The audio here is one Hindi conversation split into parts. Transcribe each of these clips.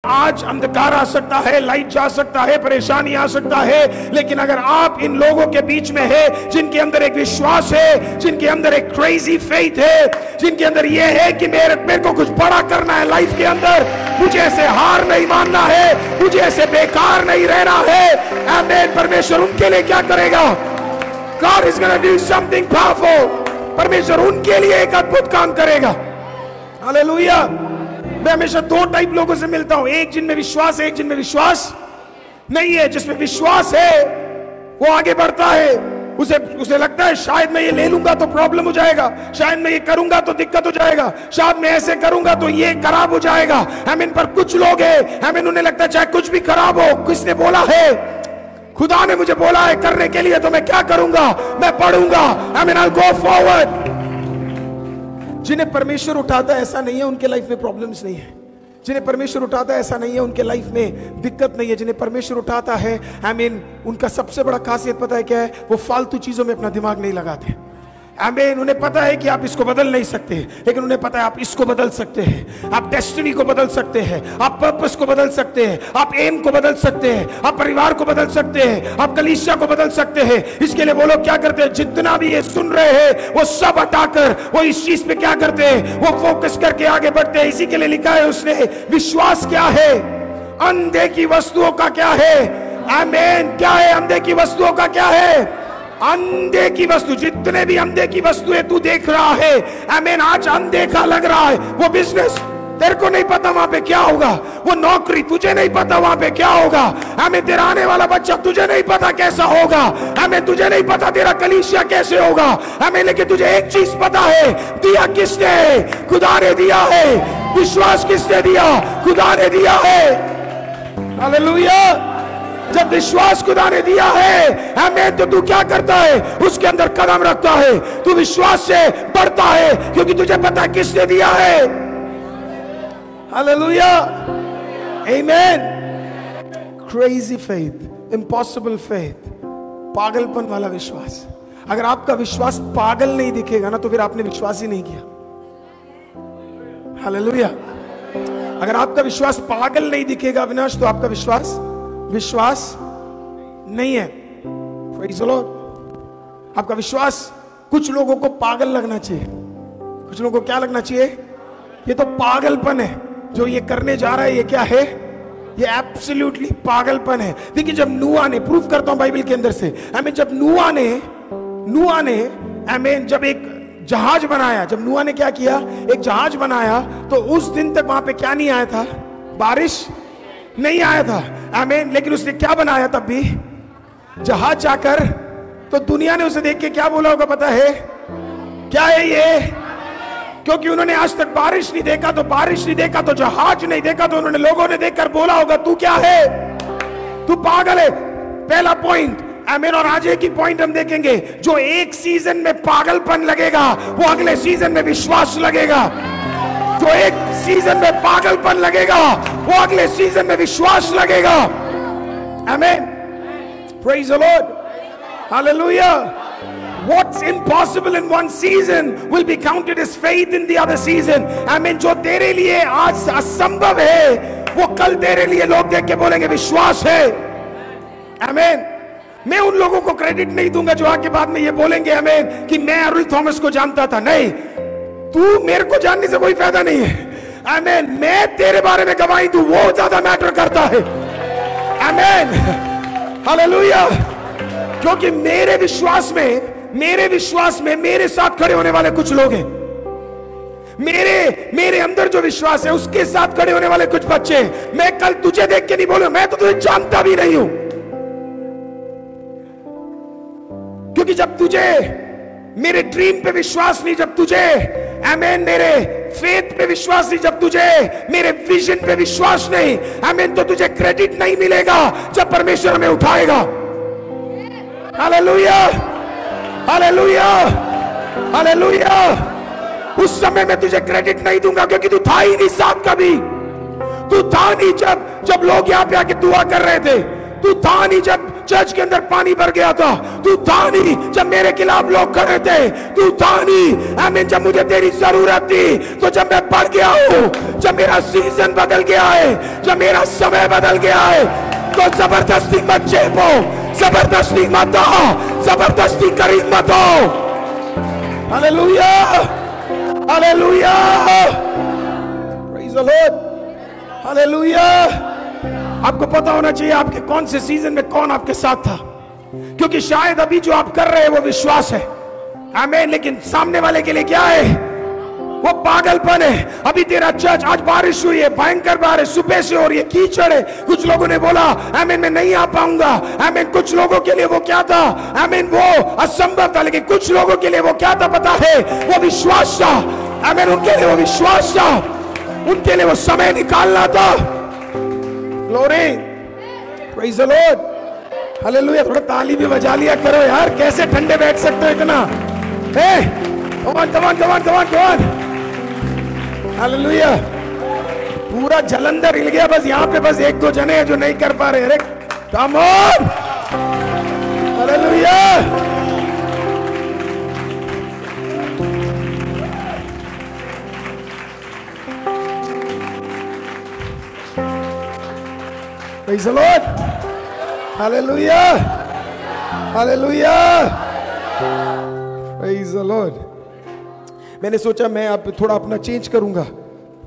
आज अंधकार आ सकता है, लाइट जा सकता है, परेशानी आ सकता है, लेकिन अगर आप इन लोगों के बीच में है जिनके अंदर एक विश्वास है, जिनके अंदर एक क्रेजी फेथ है, जिनके अंदर ये है कि मेरे को कुछ बड़ा करना है लाइफ के अंदर, मुझे ऐसे हार नहीं मानना है, मुझे ऐसे बेकार नहीं रहना है, आमीन। परमेश्वर उनके लिए क्या करेगा? God is gonna do something powerful। परमेश्वर उनके लिए एक अद्भुत काम करेगा। हालेलुया। मैं हमेशा दो टाइप लोगों से मिलता हूं, एक जिनमें विश्वास है, एक जिनमें विश्वास नहीं है। जिसमें विश्वास है वो आगे बढ़ता है, उसे लगता है शायद मैं ये ले लूंगा तो प्रॉब्लम हो जाएगा, शायद मैं ये करूंगा तो दिक्कत हो जाएगा, शायद मैं ऐसे करूंगा तो ये खराब हो जाएगा। हमें पर कुछ लोग हैं, हमें उन्हें लगता है चाहे कुछ भी खराब हो, किसने बोला है? खुदा ने मुझे बोला है करने के लिए, तो मैं क्या करूंगा? मैं पढ़ूंगा। I will go forward. जिन्हें परमेश्वर उठाता है ऐसा नहीं है उनके लाइफ में प्रॉब्लम्स नहीं है, जिन्हें परमेश्वर उठाता है ऐसा नहीं है उनके लाइफ में दिक्कत नहीं है। जिन्हें परमेश्वर उठाता है आमीन, उनका सबसे बड़ा खासियत पता है क्या है? वो फालतू चीजों में अपना दिमाग नहीं लगाते। आमीन। उन्हें पता है कि आप इसको बदल नहीं सकते, लेकिन उन्हें पता है आप इसको बदल सकते हैं, आप डेस्टिनी को बदल सकते हैं, आप पर्पस को बदल सकते हैं, आप एम को बदल सकते हैं, आप परिवार को बदल सकते हैं, आप कलीसिया को बदल सकते हैं। इसके लिए वो लोग क्या करते हैं? जितना भी ये सुन रहे हैं वो सब हटाकर वो इस चीज पे क्या करते हैं? वो फोकस करके आगे बढ़ते हैं। इसी के लिए लिखा है उसने, विश्वास क्या है? अंधे की वस्तुओं का क्या है? आमीन। क्या है अंधे की वस्तुओं का? क्या है? अंधे की वस्तु। जितने भी अंधे की वस्तुएं तू देख रहा है, आमीन, आज अनदेखा लग रहा है। वो बिजनेस तेरे को नहीं पता वहां पे क्या होगा, वो नौकरी तुझे नहीं पता वहां पे क्या होगा, हमें तेरा आने वाला बच्चा तुझे नहीं पता कैसा होगा, हमें तुझे नहीं पता तेरा कलीसिया कैसे होगा, हमें लेकिन तुझे एक चीज पता है, दिया किसने है? खुदा ने दिया है। विश्वास किसने दिया? खुदा ने दिया है। हालेलुया। जब विश्वास खुदा ने दिया है हमें, तो तू क्या करता है? उसके अंदर कदम रखता है, तू विश्वास से बढ़ता है, क्योंकि तुझे पता है किसने दिया है। हालेलुया। आमीन। क्रेजी फेथ, इम्पॉसिबल फेथ, पागलपन वाला विश्वास। अगर आपका विश्वास पागल नहीं दिखेगा ना, तो फिर आपने विश्वास ही नहीं किया। हालेलुया। अगर आपका विश्वास पागल नहीं दिखेगा अविनाश, तो आपका विश्वास नहीं है। Praise the Lord. आपका विश्वास कुछ लोगों को पागल लगना चाहिए, कुछ लोगों को क्या लगना चाहिए? ये तो पागलपन है जो ये करने जा रहा है। ये क्या है? ये एब्सोल्युटली पागलपन है। देखिए, जब नूह ने, प्रूफ करता हूं बाइबल के अंदर से, हमें जब नूह ने हमें जब एक जहाज बनाया, जब नूह ने क्या किया? एक जहाज बनाया, तो उस दिन तक वहां पे क्या नहीं आया था? बारिश नहीं आया था। आमीन। लेकिन उसने क्या बनाया तब भी? जहाज जाकर, तो दुनिया ने उसे देख के क्या बोला होगा पता है? क्या है ये? क्योंकि उन्होंने आज तक बारिश नहीं देखा, तो जहाज नहीं देखा, तो उन्होंने लोगों ने देखकर बोला होगा तू क्या है? तू पागल है। पहला पॉइंट। आमीन। और आज एक ही पॉइंट हम देखेंगे, जो एक सीजन में पागलपन लगेगा वो अगले सीजन में विश्वास लगेगा। जो एक सीजन में पागलपन लगेगा वो अगले सीजन में विश्वास लगेगा। आमीन। Praise the Lord. Hallelujah. What's impossible in one season will be counted as faith in the other season. आमीन। जो तेरे लिए आज असंभव है, वो कल तेरे लिए लोग देख के बोलेंगे विश्वास है। आमीन। मैं उन लोगों को क्रेडिट नहीं दूंगा जो आके बाद में ये बोलेंगे आमीन कि मैं अर्ल थॉमस को जानता था। नहीं, तू मेरे को जानने से कोई फायदा नहीं है। आमीन। मैं तेरे बारे में गवाही दूं, वो ज्यादा मैटर करता है। आमीन। हालेलुया। क्योंकि मेरे विश्वास में मेरे साथ खड़े होने वाले कुछ लोग हैं। मेरे अंदर जो विश्वास है उसके साथ खड़े होने वाले कुछ बच्चे। मैं कल तुझे देख के नहीं बोलूं, मैं तो तुझे जानता भी नहीं हूं। क्योंकि जब तुझे मेरे ड्रीम पे विश्वास नहीं, जब तुझे आमीन मेरे फेथ पे विश्वास नहीं, जब तुझे मेरे विजन पे विश्वास नहीं, आमीन, तो तुझे क्रेडिट नहीं मिलेगा जब परमेश्वर हमें उठाएगा। हालेलुया। हालेलुया। हालेलुया। उस समय मैं तुझे क्रेडिट नहीं दूंगा, क्योंकि तू था ही नहीं साथ कभी। तू था नहीं जब लोग यहां पे आके दुआ कर रहे थे, तू था नहीं चर्च के अंदर पानी भर गया था, तू था नहीं जब मेरे खिलाफ लोग खड़े थे, तू था नहीं आमीन जब मुझे तेरी जरूरत थी। तो जब मैं बढ़ गया हूं, जब मेरा सीजन बदल गया है, जब मेरा समय बदल गया है, तो जबरदस्ती मत चेपो, जबरदस्ती मत आओ, जबरदस्ती करीब मत आओ। Hallelujah, hallelujah, praise the Lord, hallelujah. आपको पता होना चाहिए आपके कौन से सीजन में कौन आपके साथ था, क्योंकि शायद अभी जो आप कर रहे हैं वो विश्वास है, आमीन, लेकिन सामने वाले के लिए क्या है, वो पागलपन है। अभी तेरा चर्च, आज बारिश हुई है, भयंकर बारिश सुबह से हो रही है, कीचड़ है, कुछ लोगों ने बोला आमीन मैं नहीं आ पाऊंगा, आमीन। कुछ लोगों के लिए वो क्या था, आमीन वो असंभव था, लेकिन कुछ लोगों के लिए वो क्या था पता है, वो विश्वास था, आमीन। उनके लिए वो विश्वास था, उनके लिए वो समय निकालना था। Glory, praise the Lord, hallelujah. थोड़ा ताली भी बजा लिया करो यार, कैसे ठंडे बैठ सकते हो इतना, come on come on come on come on come on, hallelujah. पूरा जलंधर हिल गया, बस यहाँ पे बस एक दो जने हैं जो नहीं कर पा रहे। अरे come on, hallelujah. Praise the Lord, hallelujah, hallelujah, Praise the Lord। मैंने सोचा मैं अब थोड़ा अपना चेंज करूंगा,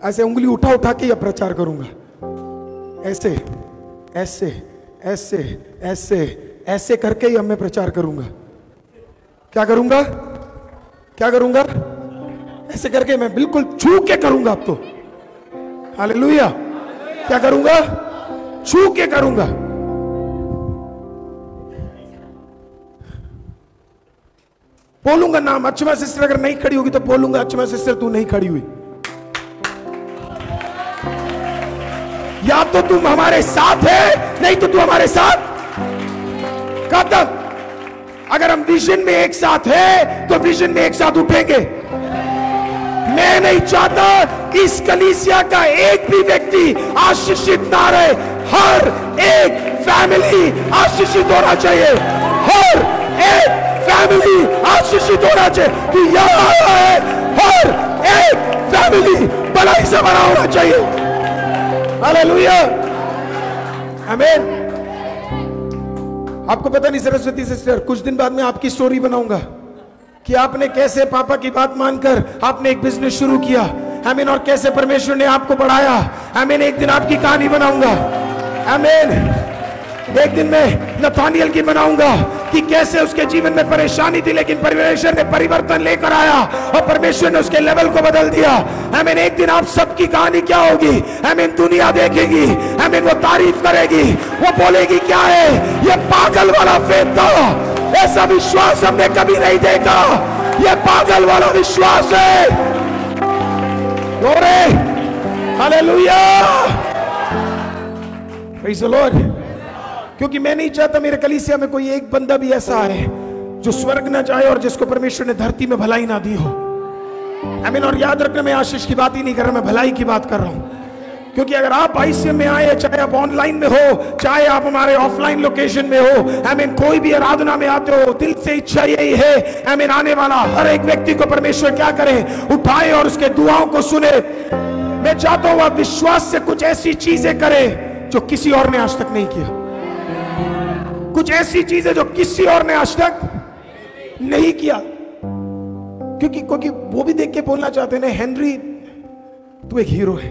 ऐसे उंगली उठा उठा के प्रचार करूंगा, ऐसे ऐसे ऐसे ऐसे ऐसे करके ही अब मैं प्रचार करूंगा। क्या करूंगा, क्या करूंगा, ऐसे करके मैं बिल्कुल छू के करूंगा अब तो, हालेलुया। क्या करूंगा, छू के करूंगा। बोलूंगा नाम, अच्छमा सिस्टर अगर नहीं खड़ी होगी तो बोलूंगा अच्छमा सिस्टर तू नहीं खड़ी हुई, या तो तुम हमारे साथ है, नहीं तो तू हमारे साथ कब तक। अगर हम विजन में एक साथ है तो विजन में एक साथ उठेंगे। मैं नहीं चाहता इस कलीसिया का एक भी व्यक्ति आशीषित ना रहे, हर एक फैमिली आशीषित होना चाहिए, हर एक फैमिली आशीषित होना चाहिए। कि यहाँ आया है, हर एक फैमिली भलाई से भरा होना चाहिए, हालेलुया, आमीन। आपको पता नहीं सरस्वती सिस्टर, कुछ दिन बाद में आपकी स्टोरी बनाऊंगा कि आपने कैसे पापा की बात मानकर आपने एक बिजनेस शुरू किया, आमीन, और कैसे परमेश्वर ने आपको बढ़ाया, आमीन। एक दिन आपकी कहानी बनाऊंगा, आमीन। एक दिन मैं नथानियल की बनाऊंगा कि कैसे उसके जीवन में परेशानी थी, लेकिन परमेश्वर ने परिवर्तन लेकर आया और परमेश्वर ने उसके लेवल को बदल दिया, आमीन। एक दिन आप सबकी कहानी क्या होगी, आमीन, दुनिया देखेगी, आमीन, वो तारीफ करेगी, वो बोलेगी क्या है ये पागल वाला फेथ था, ऐसा विश्वास हमने कभी नहीं देखा, ये पागल वाला विश्वास है। Glory, hallelujah, praise the Lord. क्योंकि मैं नहीं चाहता मेरे कलीसिया में कोई एक बंदा भी ऐसा है जो स्वर्ग ना जाए और जिसको परमेश्वर ने धरती में भलाई ना दी हो, आमीन। और याद रखना मैं आशीष की बात ही नहीं कर रहा, मैं भलाई की बात कर रहा हूं। क्योंकि अगर आप आईसीएम में आए, चाहे आप ऑनलाइन में हो, चाहे आप हमारे ऑफलाइन लोकेशन में हो, आमीन, कोई भी आराधना में आते हो, दिल से इच्छा यही है, आमीन, आने वाला हर एक व्यक्ति को परमेश्वर क्या करे, उठाए और उसके दुआओं को सुने। मैं चाहता हूं आप विश्वास से कुछ ऐसी चीजें करे जो किसी और ने आज तक नहीं किया, कुछ ऐसी चीजें जो किसी और ने आज तक नहीं किया। क्योंकि वो भी देख के बोलना चाहते हैं, हेनरी तू एक हीरो है,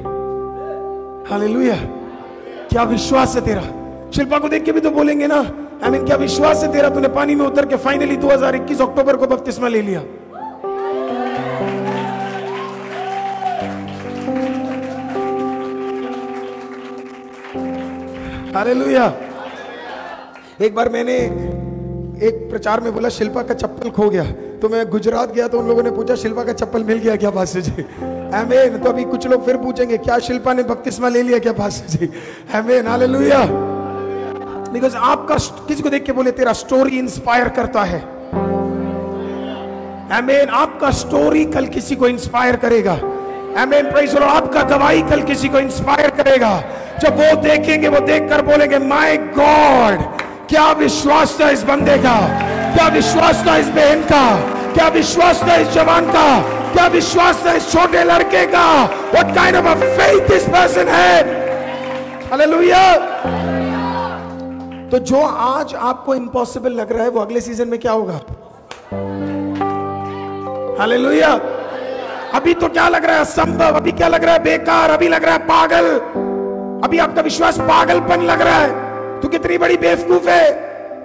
हालेलुया, क्या विश्वास है तेरा। शिल्पा को देख के भी तो बोलेंगे ना, आमीन, क्या विश्वास है तेरा, तूने पानी में उतर के फाइनली 2021 अक्टूबर को बपतिस्मा ले लिया। हालेलुया। एक बार मैंने एक प्रचार में बोला शिल्पा का चप्पल खो गया, तो मैं गुजरात गया तो उन लोगों ने पूछा शिल्पा का चप्पल मिल गया क्या पास्टर जी, आमीन। तो अभी कुछ लोग फिर पूछेंगे क्या शिल्पा ने बपतिस्मा ले लिया क्या पास्टर जी, आमीन, हालेलुया। बिकॉज़ आपका किसी को देख के बोले तेरा स्टोरी इंस्पायर करता है, आमीन। आपका स्टोरी कल किसी को इंस्पायर करेगा, आमीन, प्रेज़ द लॉर्ड। आपका गवाही कल किसी को इंस्पायर करेगा। जब वो देखेंगे, वो देखकर बोलेंगे माय गॉड, क्या विश्वास था इस बंदे का, क्या विश्वास था इस बहन का, क्या विश्वास था इस जवान का, क्या विश्वास था इस छोटे लड़के का। What kind of a faith this person had? Hallelujah. तो जो आज आपको इम्पॉसिबल लग रहा है वो अगले सीजन में क्या होगा? हालेलुया। अभी तो क्या लग रहा है? असंभव। अभी क्या लग रहा है? बेकार। अभी लग रहा है पागल। अभी आपका विश्वास पागलपन लग रहा है। तू कितनी बड़ी बेवकूफ है,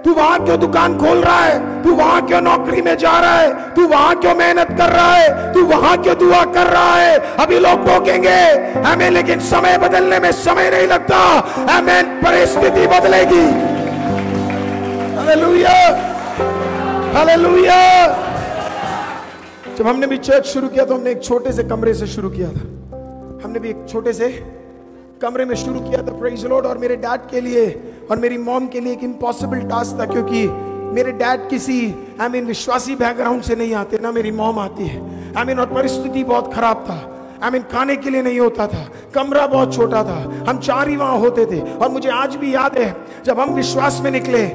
तू वहां क्यों दुकान खोल रहा है, तू वहां क्यों नौकरी में जा रहा है, तू वहां क्यों मेहनत कर रहा है, तू वहां क्यों दुआ कर रहा है। अभी लोग टोकेंगे हमें, लेकिन समय बदलने में समय नहीं लगता। आमीन। परिस्थिति बदलेगी। Hallelujah, hallelujah. जब हमने भी चर्च शुरू किया तो हमने एक छोटे से कमरे से शुरू किया था। हमने भी एक छोटे से कमरे में शुरू किया था, प्रेज द लॉर्ड। और मेरे डैड के लिए और मेरी मॉम के लिए एक इम्पॉसिबल टास्क था, क्योंकि मेरे डैड किसी विश्वासी बैकग्राउंड से नहीं आते, ना मेरी मॉम आती है। और परिस्थिति बहुत खराब था। खाने के लिए नहीं होता था, कमरा बहुत छोटा था, हम 4 ही वहां होते थे। और मुझे आज भी याद है जब हम विश्वास में निकले,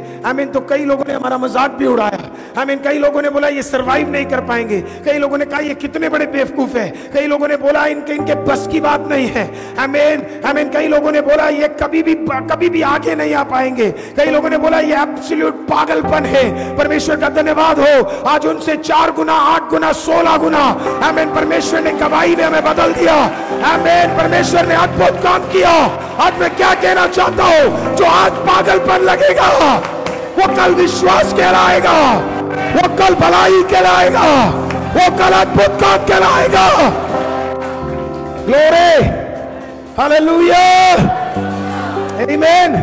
तो कई लोगों ने हमारा मजाक भी उड़ाया। कई लोगों ने बोला ये सरवाइव नहीं कर पाएंगे, कई लोगों ने कहा ये कितने बड़े बेवकूफ है, कई लोगों ने बोला इनके बस की बात नहीं है। कई लोगों ने बोला ये कभी भी आगे नहीं आ पाएंगे, कई लोगों ने बोला ये एब्सोल्यूट पागलपन है। परमेश्वर का धन्यवाद हो, आज उनसे 4 गुना, 8 गुना, 16 गुना परमेश्वर ने गवाही में हमें बदल दिया। आमीन। परमेश्वर ने अद्भुत काम किया। आज मैं क्या कहना चाहता हूं, जो आज पागलपन लगेगा वो कल विश्वास कहलाएगा, वो कल भलाई कहलाएगा, वो कल अद्भुत काम कहलाएगा। ग्लोरी, हालेलुया, आमीन।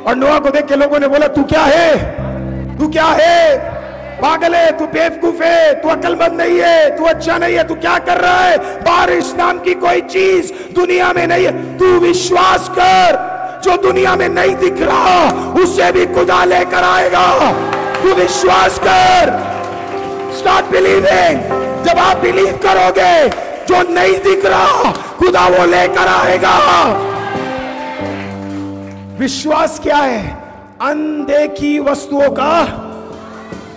और नोआ को देख के लोगों ने बोला तू क्या है, तू क्या है, पागल है, तू बेवकूफ है, तू अक्लमंद नहीं है, तू अच्छा नहीं है, तू क्या कर रहा है। बारिश नाम की कोई चीज दुनिया में नहीं है, तू विश्वास कर, जो दुनिया में नहीं दिख रहा उसे भी खुदा लेकर आएगा। तू विश्वास कर, स्टार्ट बिलीविंग। जब आप बिलीव करोगे, जो नहीं दिख रहा खुदा वो लेकर आएगा। विश्वास क्या है? अनदेखी वस्तुओं का।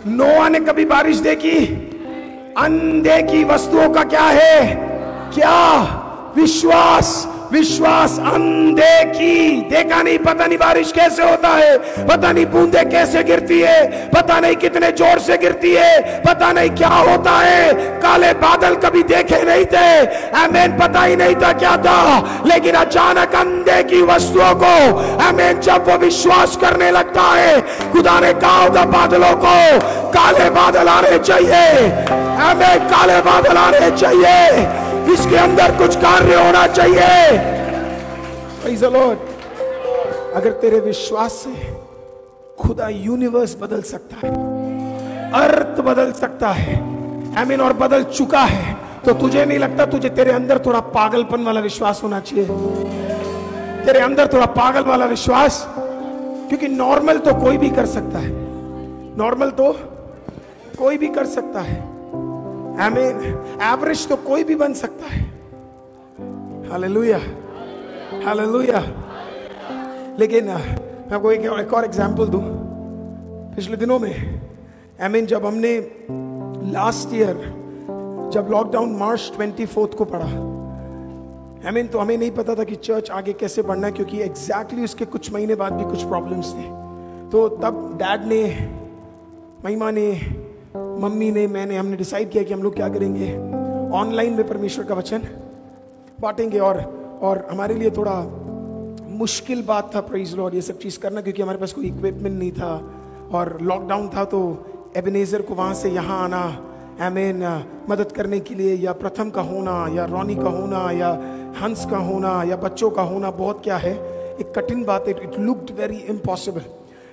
नोआ ने कभी बारिश देखी? अनदेखी वस्तुओं का क्या है? क्या? विश्वास। विश्वास अनदेखी, देखा नहीं, पता नहीं बारिश कैसे होता है, पता नहीं बूंदे कैसे गिरती है, पता नहीं कितने जोर से गिरती है, पता नहीं क्या होता है। काले बादल कभी देखे नहीं थे, आमीन, पता ही नहीं था क्या था। लेकिन अचानक अनदेखी वस्तुओं को आमीन जब वो विश्वास करने लगता है, खुदा ने कहा होगा बादलों को काले बादल आने चाहिए, आमीन, काले बादल आने चाहिए, इसके अंदर कुछ कार्य होना चाहिए। Praise the Lord। अगर तेरे विश्वास से खुदा यूनिवर्स बदल सकता है, अर्थ बदल सकता है, आमीन, और बदल चुका है, तो तुझे नहीं लगता तुझे तेरे अंदर थोड़ा पागलपन वाला विश्वास होना चाहिए? तेरे अंदर थोड़ा पागल वाला विश्वास, क्योंकि नॉर्मल तो कोई भी कर सकता है, नॉर्मल तो कोई भी कर सकता है, आमीन, एवरेज तो कोई भी बन सकता है। Hallelujah, hallelujah. लेकिन मैं आपको एक और एग्जांपल दूं। पिछले दिनों में आमीन जब हमने लास्ट ईयर जब लॉकडाउन मार्च 24 को पड़ा, आमीन, तो हमें नहीं पता था कि चर्च आगे कैसे बढ़ना है, क्योंकि एग्जैक्टली उसके कुछ महीने बाद भी कुछ प्रॉब्लम्स थे। तो तब डैड ने, महिमा ने, मम्मी ने, मैंने, हमने डिसाइड किया कि हम लोग क्या करेंगे, ऑनलाइन में परमेश्वर का वचन बांटेंगे। और हमारे लिए थोड़ा मुश्किल बात था, प्रेज लॉर्ड, ये सब चीज़ करना, क्योंकि हमारे पास कोई इक्विपमेंट नहीं था और लॉकडाउन था। तो एबेनेजर को वहाँ से यहाँ आना, आमीन, मदद करने के लिए, या प्रथम का होना, या रोनी का होना, या हंस का होना, या बच्चों का होना, बहुत क्या है, एक कठिन बात है। इट लुक्ड वेरी इम्पॉसिबल,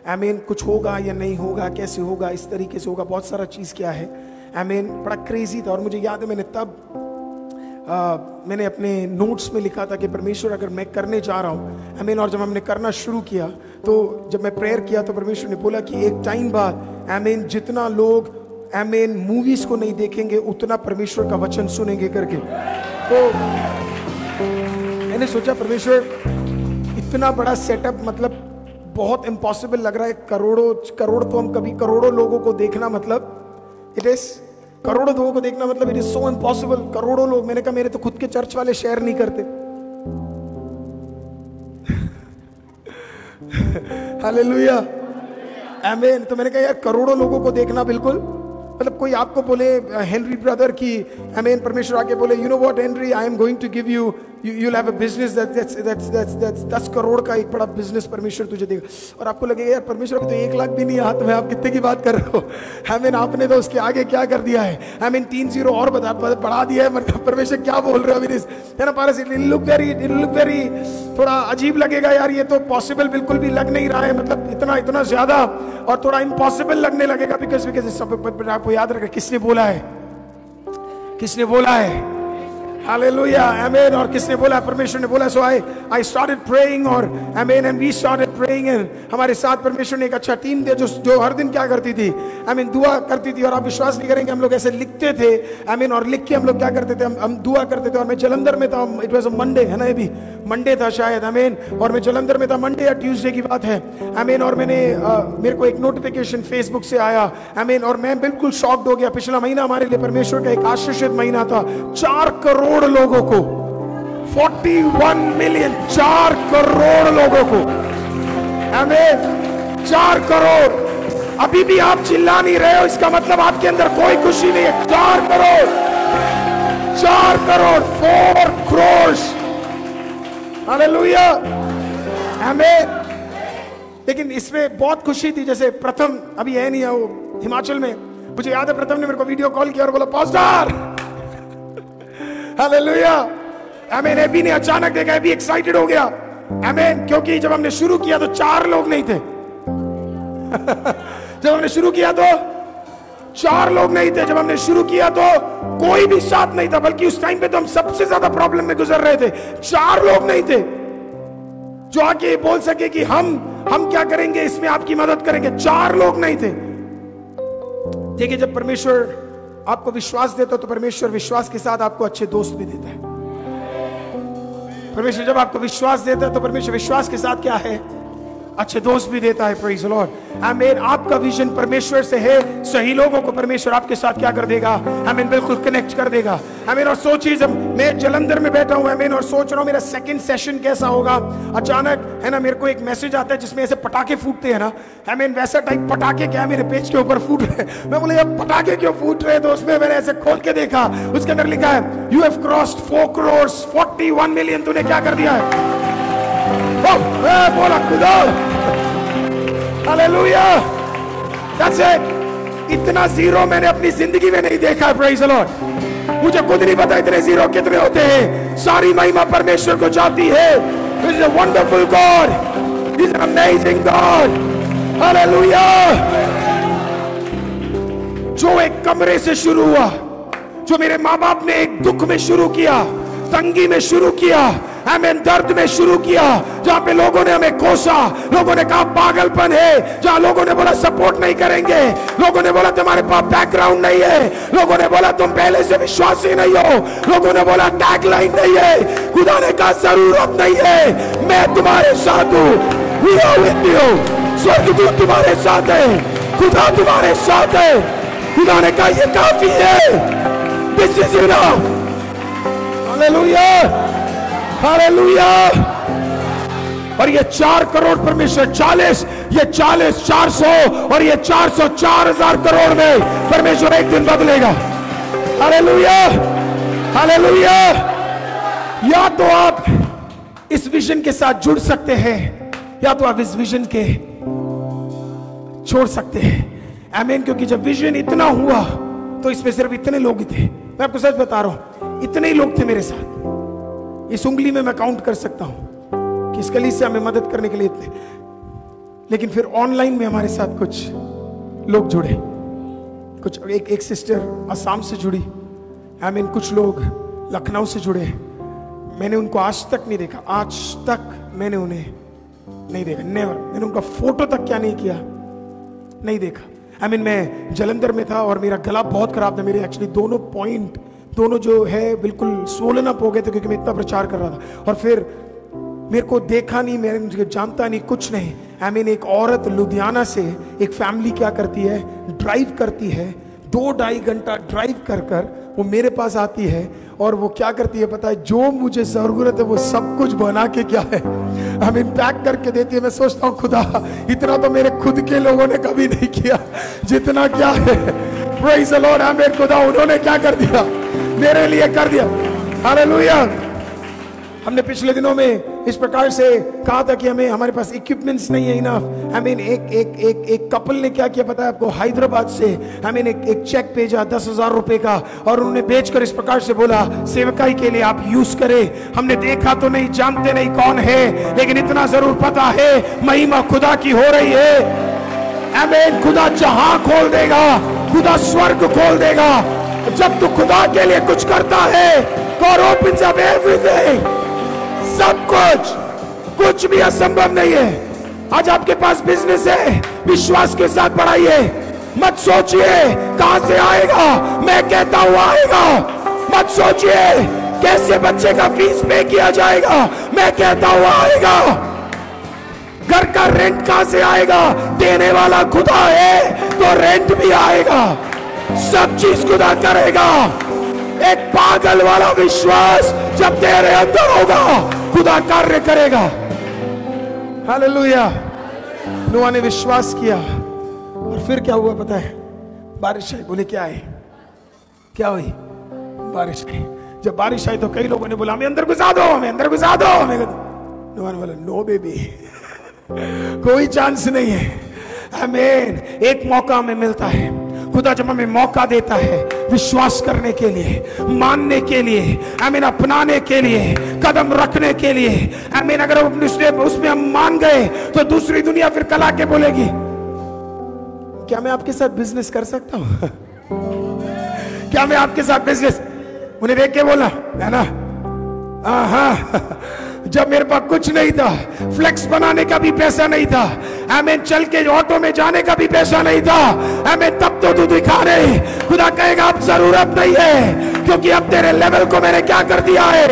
आमीन, कुछ होगा या नहीं होगा, कैसे होगा, इस तरीके से होगा, बहुत सारा चीज़ क्या है, आमीन, बड़ा क्रेजी था। और मुझे याद है मैंने तब मैंने अपने नोट्स में लिखा था कि परमेश्वर अगर मैं करने जा रहा हूँ, आमीन, और जब हमने करना शुरू किया तो जब मैं प्रेयर किया तो परमेश्वर ने बोला कि एक टाइम बाद, आमीन, जितना लोग, आमीन, मूवीज को नहीं देखेंगे उतना परमेश्वर का वचन सुनेंगे करके। तो मैंने सोचा परमेश्वर इतना बड़ा सेटअप, मतलब बहुत इम्पॉसिबल लग रहा है। करोड़ तो हम कभी करोड़ों लोगों को देखना मतलब इट इज करोड़ों लोगों को देखना मतलब इट इज सो इम्पॉसिबल। करोड़ों लोग, मैंने कहा मेरे तो खुद के चर्च वाले शेयर नहीं करते। हालेलुया, आमीन। तो मैंने कहा यार करोड़ों लोगों को देखना बिल्कुल मतलब कोई आपको बोले हेनरी ब्रदर की आमीन, परमेश्वर आके बोले you know what Henry, I am going to give you you'll have a business that's 10 crore का एक बड़ा बिजनेस परमेश्वर तुझे देगा। और आपको लगेगा यार परमेश्वर अभी तो 1 लाख भी नहीं हाथ में, आप कितने की बात कर रहे हो। आमीन, आपने तो उसके आगे क्या कर दिया है। आमीन, 3 0 और बढ़ा दिया है। मतलब परमेश्वर क्या बोल रहे हो है ना पारस। इट लुक वेरी थोड़ा अजीब लगेगा यार, ये तो पॉसिबल बिल्कुल भी लग नहीं रहा है। मतलब इतना ज्यादा और थोड़ा इम्पॉसिबल लगने लगेगा बिकॉज सब आपको याद रखा किसने बोला है हालेलुया, आमीन। और किसने बोला? परमेश्वर ने बोला। सो आई स्टार्टेड प्रेइंग और आमीन and we started praying and हमारे साथ परमेश्वर ने एक अच्छा टीम दिया जो हर दिन क्या करती थी, आमीन, दुआ करती थी। और आप विश्वास नहीं करेंगे, हम लोग ऐसे लिखते थे, आमीन, और लिख के हम लोग क्या करते थे, हम दुआ करते थे। और मैं जलंधर में था, इट वाज अ मंडे, है ना, ये भी मंडे था शायद, आमीन। और मैं जलंधर में था, मंडे या ट्यूसडे की बात है, आमीन। और मेरे को एक नोटिफिकेशन फेसबुक से आया, आमीन, और मैं बिल्कुल शॉक्ड हो गया। पिछला महीना हमारे लिए परमेश्वर का एक आशीषित महीना था। 4 करोड़ लोगों को, 41 मिलियन, 4 करोड़ लोगों को, आमीन, 4 करोड़। अभी भी आप चिल्ला नहीं रहे हो, इसका मतलब आपके अंदर कोई खुशी नहीं है। 4 करोड़, 4 करोड़, 4 करोड़, हालेलुया, आमीन। लेकिन इसमें बहुत खुशी थी। जैसे प्रथम अभी है नहीं है, वो हिमाचल में, मुझे याद है प्रथम ने मेरे को वीडियो कॉल किया और बोला पास्टर, हालेलुया, आमीन। एबी ने अचानक देखा, एबी एक्साइटेड हो गया, आमीन, क्योंकि जब हमने शुरू किया तो 4 लोग नहीं थे। जब हमने शुरू किया तो 4 लोग नहीं थे। जब हमने शुरू किया तो कोई भी साथ नहीं था, बल्कि उस टाइम पे तो हम सबसे ज्यादा प्रॉब्लम में गुजर रहे थे। 4 लोग नहीं थे जो आके बोल सके कि हम क्या करेंगे, इसमें आपकी मदद करेंगे। 4 लोग नहीं थे। देखिए, जब परमेश्वर आपको विश्वास देता तो परमेश्वर विश्वास के साथ आपको अच्छे दोस्त भी देता है। परमेश्वर जब आपको विश्वास देता है तो परमेश्वर विश्वास के साथ क्या है, अच्छे दोस्त भी देता है। प्रेज़ द लॉर्ड, आमीन। आपका विजन परमेश्वर से है, सही लोगों को परमेश्वर आपके साथ क्या कर देगा, आमीन, बिल्कुल कनेक्ट कर देगा, आमीन। और सोचिए, जब मैं जलंधर में बैठा हूं, आमीन, और सोच रहा हूं मेरा सेकंड सेशन कैसा होगा, अचानक, है ना, मेरे को एक मैसेज आता है जिसमें ऐसे पटाखे फूटते हैं ना, आमीन, वैसा टाइप पटाखे क्या मेरे पेज के ऊपर फूट रहे। मैं बोले यार पटाखे क्यों फूट रहे? तो उसमें मैंने ऐसे खोल के देखा, उसके अंदर लिखा है you have crossed 4 crore 41 million. तूने क्या कर दिया है? बोला खुदा, हालेलुया, दैट्स इट। इतना जीरो मैंने अपनी जिंदगी में नहीं देखा है। प्रेज़ द लॉर्ड, मुझे खुद नहीं पता इतने जीरो कितने होते हैं। सारी महिमा परमेश्वर को जाती है। He is a wonderful God, He is an amazing God, hallelujah. जो एक कमरे से शुरू हुआ, जो मेरे माँ बाप ने एक दुख में शुरू किया, तंगी में शुरू किया, हमें दर्द में शुरू किया, जहां पे लोगों ने हमें कोसा, लोगों ने कहा पागलपन है, जहां लोगों ने बोला सपोर्ट नहीं करेंगे, लोगों ने बोला तुम्हारे पास बैकग्राउंड नहीं है, लोगों ने बोला तुम पहले से विश्वासी नहीं हो, लोगों ने बोला टैगलाइन नहीं है, खुदा ने कहा जरूरत नहीं है, मैं तुम्हारे साथ हूं, We are with you, स्वर्गदूत तुम्हारे साथ है, खुदा तुम्हारे साथ है। खुदा ने कहा ये काफी है, This is enough, hallelujah, hallelujah. और ये 4 करोड़ परमेश्वर 40, ये 40 400 और ये 400 4000 करोड़ में परमेश्वर एक दिन बदलेगा। Hallelujah, hallelujah. या तो आप इस विजन के साथ जुड़ सकते हैं, या तो आप इस विजन के छोड़ सकते हैं, आमीन। क्योंकि जब विजन इतना हुआ तो इसमें सिर्फ इतने लोग ही थे। मैं आपको सच बता रहा हूं, इतने ही लोग थे मेरे साथ। इस उंगली में मैं काउंट कर सकता हूं कि इस कलीसिया में मदद करने के लिए इतने। लेकिन फिर ऑनलाइन में हमारे साथ कुछ लोग जुड़े, कुछ एक सिस्टर असम से जुड़ी, आमीन। कुछ लोग लखनऊ से जुड़े। मैंने उनको आज तक नहीं देखा, आज तक मैंने उन्हें नहीं देखा, नेवर। मैंने उनका फोटो तक क्या नहीं किया, नहीं देखा। आमीन। मैं जलंधर में था और मेरा गला बहुत खराब था। मेरे एक्चुअली दोनों जो है बिल्कुल स्वोलन अप हो गए थे, क्योंकि मैं इतना प्रचार कर रहा था। और फिर मेरे को देखा नहीं, मेरे मुझे जानता नहीं, कुछ नहीं। आई मीन एक औरत लुधियाना से, एक फैमिली क्या करती है, ड्राइव करती है, 2-2.5 घंटा ड्राइव कर कर वो मेरे पास आती है और वो क्या करती है पता है, जो मुझे जरूरत है वो सब कुछ बना के क्या है आई मीन पैक करके देती है। मैं सोचता हूँ खुदा इतना तो मेरे खुद के लोगों ने कभी नहीं किया जितना क्या है। Praise the Lord. आमीन। खुदा उन्होंने क्या कर दिया, मेरे लिए कर दिया। हालेलुया। हमने पिछले दिनों में इस प्रकार से कहा था कि हमारे पास इक्विपमेंट्स नहीं है इनफ। आई मीन एक कपल ने क्या किया पता है आपको, हैदराबाद से आई मीन एक चेक भेजा 10,000 रुपए का और उन्होंने बेचकर इस प्रकार से बोला सेवकाई के लिए आप यूज करें। हमने देखा तो नहीं, जानते नहीं कौन है, लेकिन इतना जरूर पता है महिमा खुदा की हो रही है। आमीन। खुदा जहां खोल देगा, खुदा स्वर्ग खोल देगा। जब तू खुदा के लिए कुछ करता है, God opens up everything। सब कुछ भी असंभव नहीं है। आज आपके पास बिजनेस है, विश्वास के साथ बढ़ाइए। मत सोचिए कहां से आएगा, मैं कहता हूं आएगा। मत सोचिए कैसे बच्चे का फीस पे किया जाएगा, मैं कहता हूं आएगा। घर का रेंट कहां से आएगा, देने वाला खुदा है तो रेंट भी आएगा। सब चीज खुदा करेगा। एक पागल वाला विश्वास जब तेरे अंदर होगा, खुदा कार्य करेगा। हालेलुया। नूह ने विश्वास किया और फिर क्या हुआ पता है, बारिश आई। बोले क्या है, क्या हुई, बारिश आई। जब बारिश आई तो कई लोगों ने बोला हमें अंदर घुसा दो, हमें अंदर घुसा दो। नूह ने बोला नो बेबी, कोई चांस नहीं है। आमीन। एक मौका हमें मिलता है। खुदा जब हमें मौका देता है विश्वास करने के लिए, मानने के लिए, आमीन, अपनाने के लिए, कदम रखने के लिए, आमीन, अगर उसमें हम मान गए तो दूसरी दुनिया फिर कल आके बोलेगी क्या मैं आपके साथ बिजनेस कर सकता हूं क्या मैं आपके साथ बिजनेस। उन्हें देख के बोला है ना, जब मेरे पास कुछ नहीं था, फ्लेक्स बनाने का भी पैसा नहीं था, आमीन, चल के ऑटो में जाने का भी पैसा नहीं था, आमीन, तब तो तू दिखा रहे। खुदा कहेगा अब जरूरत नहीं है, क्योंकि अब तेरे लेवल को मैंने क्या कर दिया है,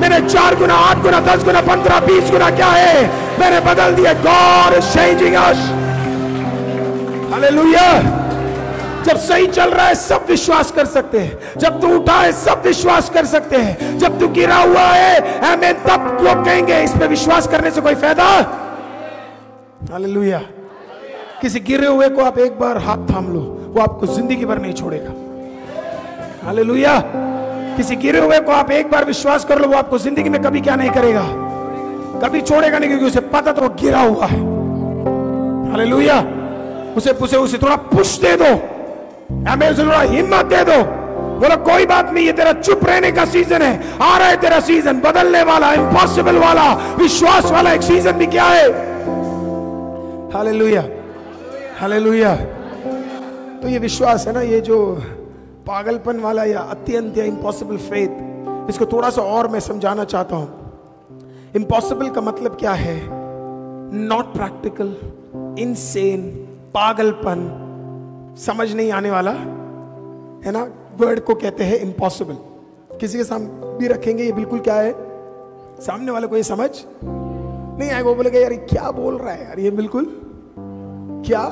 मैंने 4 गुना, 8 गुना, 10 गुना, 15, 20 गुना क्या है, मैंने बदल दिया। God is changing us। Hallelujah. जब सही चल रहा है सब विश्वास कर सकते हैं, जब तू उठा है सब विश्वास कर सकते हैं, जब तू गिरा हुआ है आमीन, तब लोग कहेंगे इस पे विश्वास करने से कोई फायदा। हालेलुया। किसी गिरे हुए को आप एक बार हाथ थाम लो, वो आपको जिंदगी भर नहीं छोड़ेगा। हालेलुया। किसी गिरे हुए को आप एक बार विश्वास कर लो, वो आपको जिंदगी में कभी क्या नहीं करेगा, कभी छोड़ेगा नहीं, क्योंकि उसे पता तो वो गिरा हुआ है। हालेलुया। उसे थोड़ा पुश दे दो, थोड़ा हिम्मत दे दो। बोलो कोई बात नहीं, ये तेरा चुप रहने का सीजन है, आ रहा है तेरा सीजन बदलने वाला, इम्पॉसिबल वाला, विश्वास वाला एक सीजन भी क्या है। हालेलुया। हालेलुया। तो ये विश्वास है ना, ये जो पागलपन वाला या अत्यंत या इम्पॉसिबल फेथ, इसको थोड़ा सा और मैं समझाना चाहता हूं। इम्पॉसिबल का मतलब क्या है, नॉट प्रैक्टिकल, इनसेन, पागलपन, समझ नहीं आने वाला है ना, वर्ड को कहते हैं इम्पॉसिबल। किसी के सामने भी रखेंगे ये बिल्कुल क्या है, सामने वाले को ये समझ नहीं आएगा, वो बोलेगा यार ये क्या बोल रहा है यार, ये बिल्कुल क्या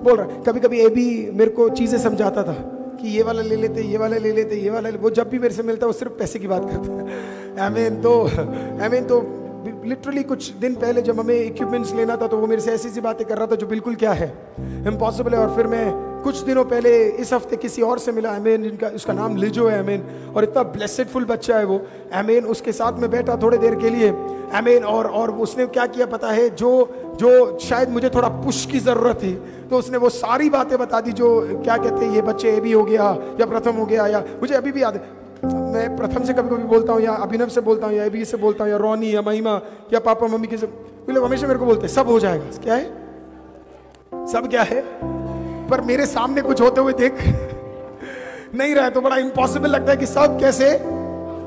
बोल रहा है। कभी कभी ये भी मेरे को चीजें समझाता था कि ये वाला ले लेते, ये वाला ले लेते, ये वाला वो जब भी मेरे से मिलता है वो सिर्फ पैसे की बात करता है। आमीन। तो लिटरली कुछ दिन पहले जब हमें इक्विपमेंट्स लेना था तो वो मेरे से ऐसी सी बातें कर रहा था जो बिल्कुल क्या है, इम्पॉसिबल है। और फिर मैं कुछ दिनों पहले इस हफ्ते किसी और से मिला, आमीन, जिनका उसका नाम लिजो है, आमीन, और इतना ब्लेसेडफुल बच्चा है वो, आमीन। उसके साथ में बैठा थोड़ी देर के लिए, आमीन, और उसने क्या किया पता है, जो शायद मुझे थोड़ा पुश की जरूरत थी, तो उसने वो सारी बातें बता दी जो क्या कहते हैं, ये बच्चे ए भी हो गया या प्रथम हो गया, या मुझे अभी भी याद है, मैं प्रथम से कभी कभी बोलता हूँ, या अभिनव से बोलता हूँ, या अभी से बोलता हूँ, या रोनी या महिमा या पापा मम्मी के से, लोग हमेशा मेरे को बोलते हैं सब हो जाएगा। क्या है, सब क्या है, पर मेरे सामने कुछ होते हुए देख नहीं रहा है तो बड़ा इम्पॉसिबल लगता है कि सब कैसे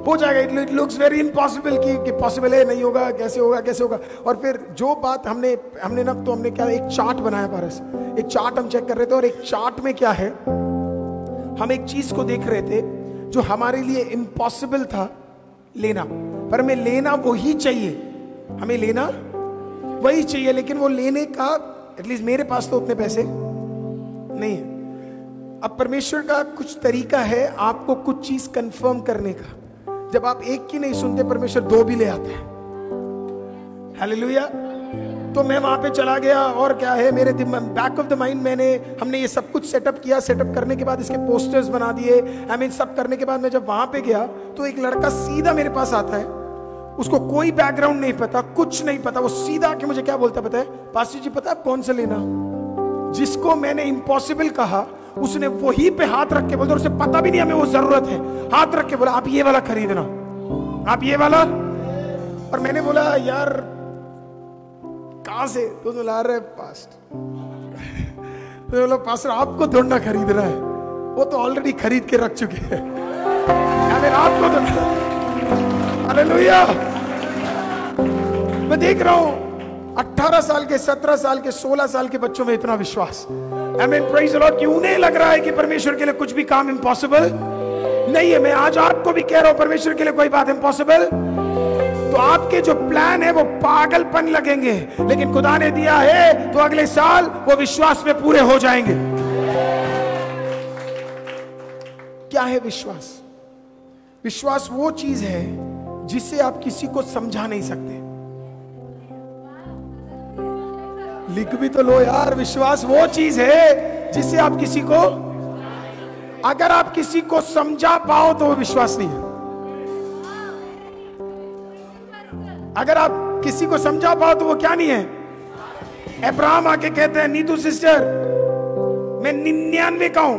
हो जाएगा। इट लुक्स वेरी इम्पॉसिबल कि पॉसिबल है, नहीं होगा, कैसे होगा, कैसे होगा। और फिर जो बात हमने ना, तो हमने क्या एक चार्ट बनाया पारस, एक चार्ट हम चेक कर रहे थे, और एक चार्ट में क्या है, हम एक चीज को देख रहे थे जो हमारे लिए इम्पॉसिबल था लेना। पर हमें लेना वही चाहिए, हमें लेना वही चाहिए, लेकिन वो लेने का एटलीस्ट मेरे पास तो उतने पैसे नहीं है। अब परमेश्वर का कुछ तरीका है आपको कुछ चीज कंफर्म करने का। जब आप एक की नहीं सुनते, परमेश्वर दो भी ले आता है। हालेलुया। तो मैं वहां पे चला गया, और क्या है, मेरे बैक ऑफ द माइंड हमने ये सब कुछ सेटअप किया। सेटअप करने के बाद इसके पोस्टर्स बना दिए, आई मीन सब करने के बाद मैं जब वहां पे गया तो एक लड़का सीधा मेरे पास आता है। उसको कोई बैकग्राउंड नहीं पता, कुछ नहीं पता। वो सीधा आके मुझे क्या बोलता पता है, पास्टर जी पता है कौन सा लेना? जिसको मैंने इम्पॉसिबल कहा उसने वही पे हाथ रख के बोलता, उसे पता भी नहीं हमें वो जरूरत है, हाथ रख के बोला आप ये वाला खरीदना, आप ये वाला। और मैंने बोला यार कहां से? तो ला रहे पास्टर। तो बोला पास्टर आपको थोड़ा ना खरीदना है, वो तो ऑलरेडी खरीद के रख चुके हैं, आपको तो। हालेलुया। मैं देख रहा हूं 18 साल के, 17 साल के, 16 साल के बच्चों में इतना विश्वास। आमीन, प्रेज द लॉर्ड। कि उन्हें लग रहा है कि परमेश्वर के लिए कुछ भी काम इम्पॉसिबल नहीं है। मैं आज आपको भी कह रहा हूं परमेश्वर के लिए कोई बात इम्पॉसिबल। तो आपके जो प्लान है वो पागलपन लगेंगे, लेकिन खुदा ने दिया है तो अगले साल वो विश्वास में पूरे हो जाएंगे। क्या है विश्वास? विश्वास वो चीज है जिसे आप किसी को समझा नहीं सकते। लिख भी तो लो यार, विश्वास वो चीज है जिसे आप किसी को, अगर आप किसी को समझा पाओ तो वो विश्वास नहीं है। अगर आप किसी को समझा पाओ तो वो क्या नहीं है? अब्राहम आके कहते हैं नीतू सिस्टर मैं 99 का हूं,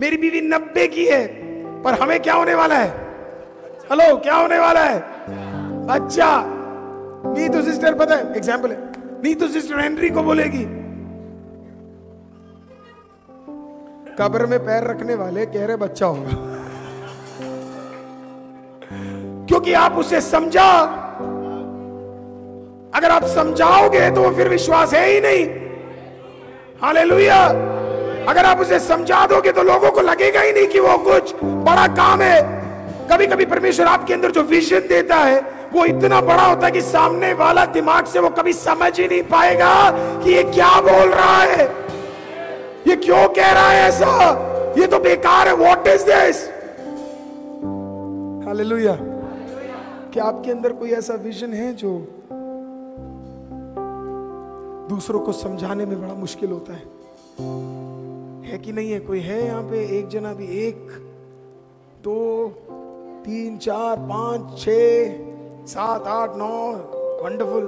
मेरी बीवी 90 की है, पर हमें क्या होने वाला है? हेलो, क्या होने वाला है? बच्चा। नीतू सिस्टर पता है, एग्जाम्पल है, नीतू सिस्टर हेनरी को बोलेगी कब्र में पैर रखने वाले कह रहे बच्चा होगा, क्योंकि आप उसे समझा। अगर आप समझाओगे तो वो फिर विश्वास है ही नहीं। हालेलुया। अगर आप उसे समझा दोगे तो लोगों को लगेगा ही नहीं कि वो कुछ बड़ा काम है। कभी कभी परमेश्वर आपके अंदर जो विजन देता है वो इतना बड़ा होता है कि सामने वाला दिमाग से वो कभी समझ ही नहीं पाएगा कि ये क्या बोल रहा है, ये क्यों कह रहा है ऐसा, ये तो बेकार है, व्हाट इज दिस। हालेलुया। क्या आपके अंदर कोई ऐसा विजन है जो दूसरों को समझाने में बड़ा मुश्किल होता है कि नहीं है? कोई है यहाँ पे? एक जना भी? 1 2 3 4 5 6 7 8 9 वंडरफुल।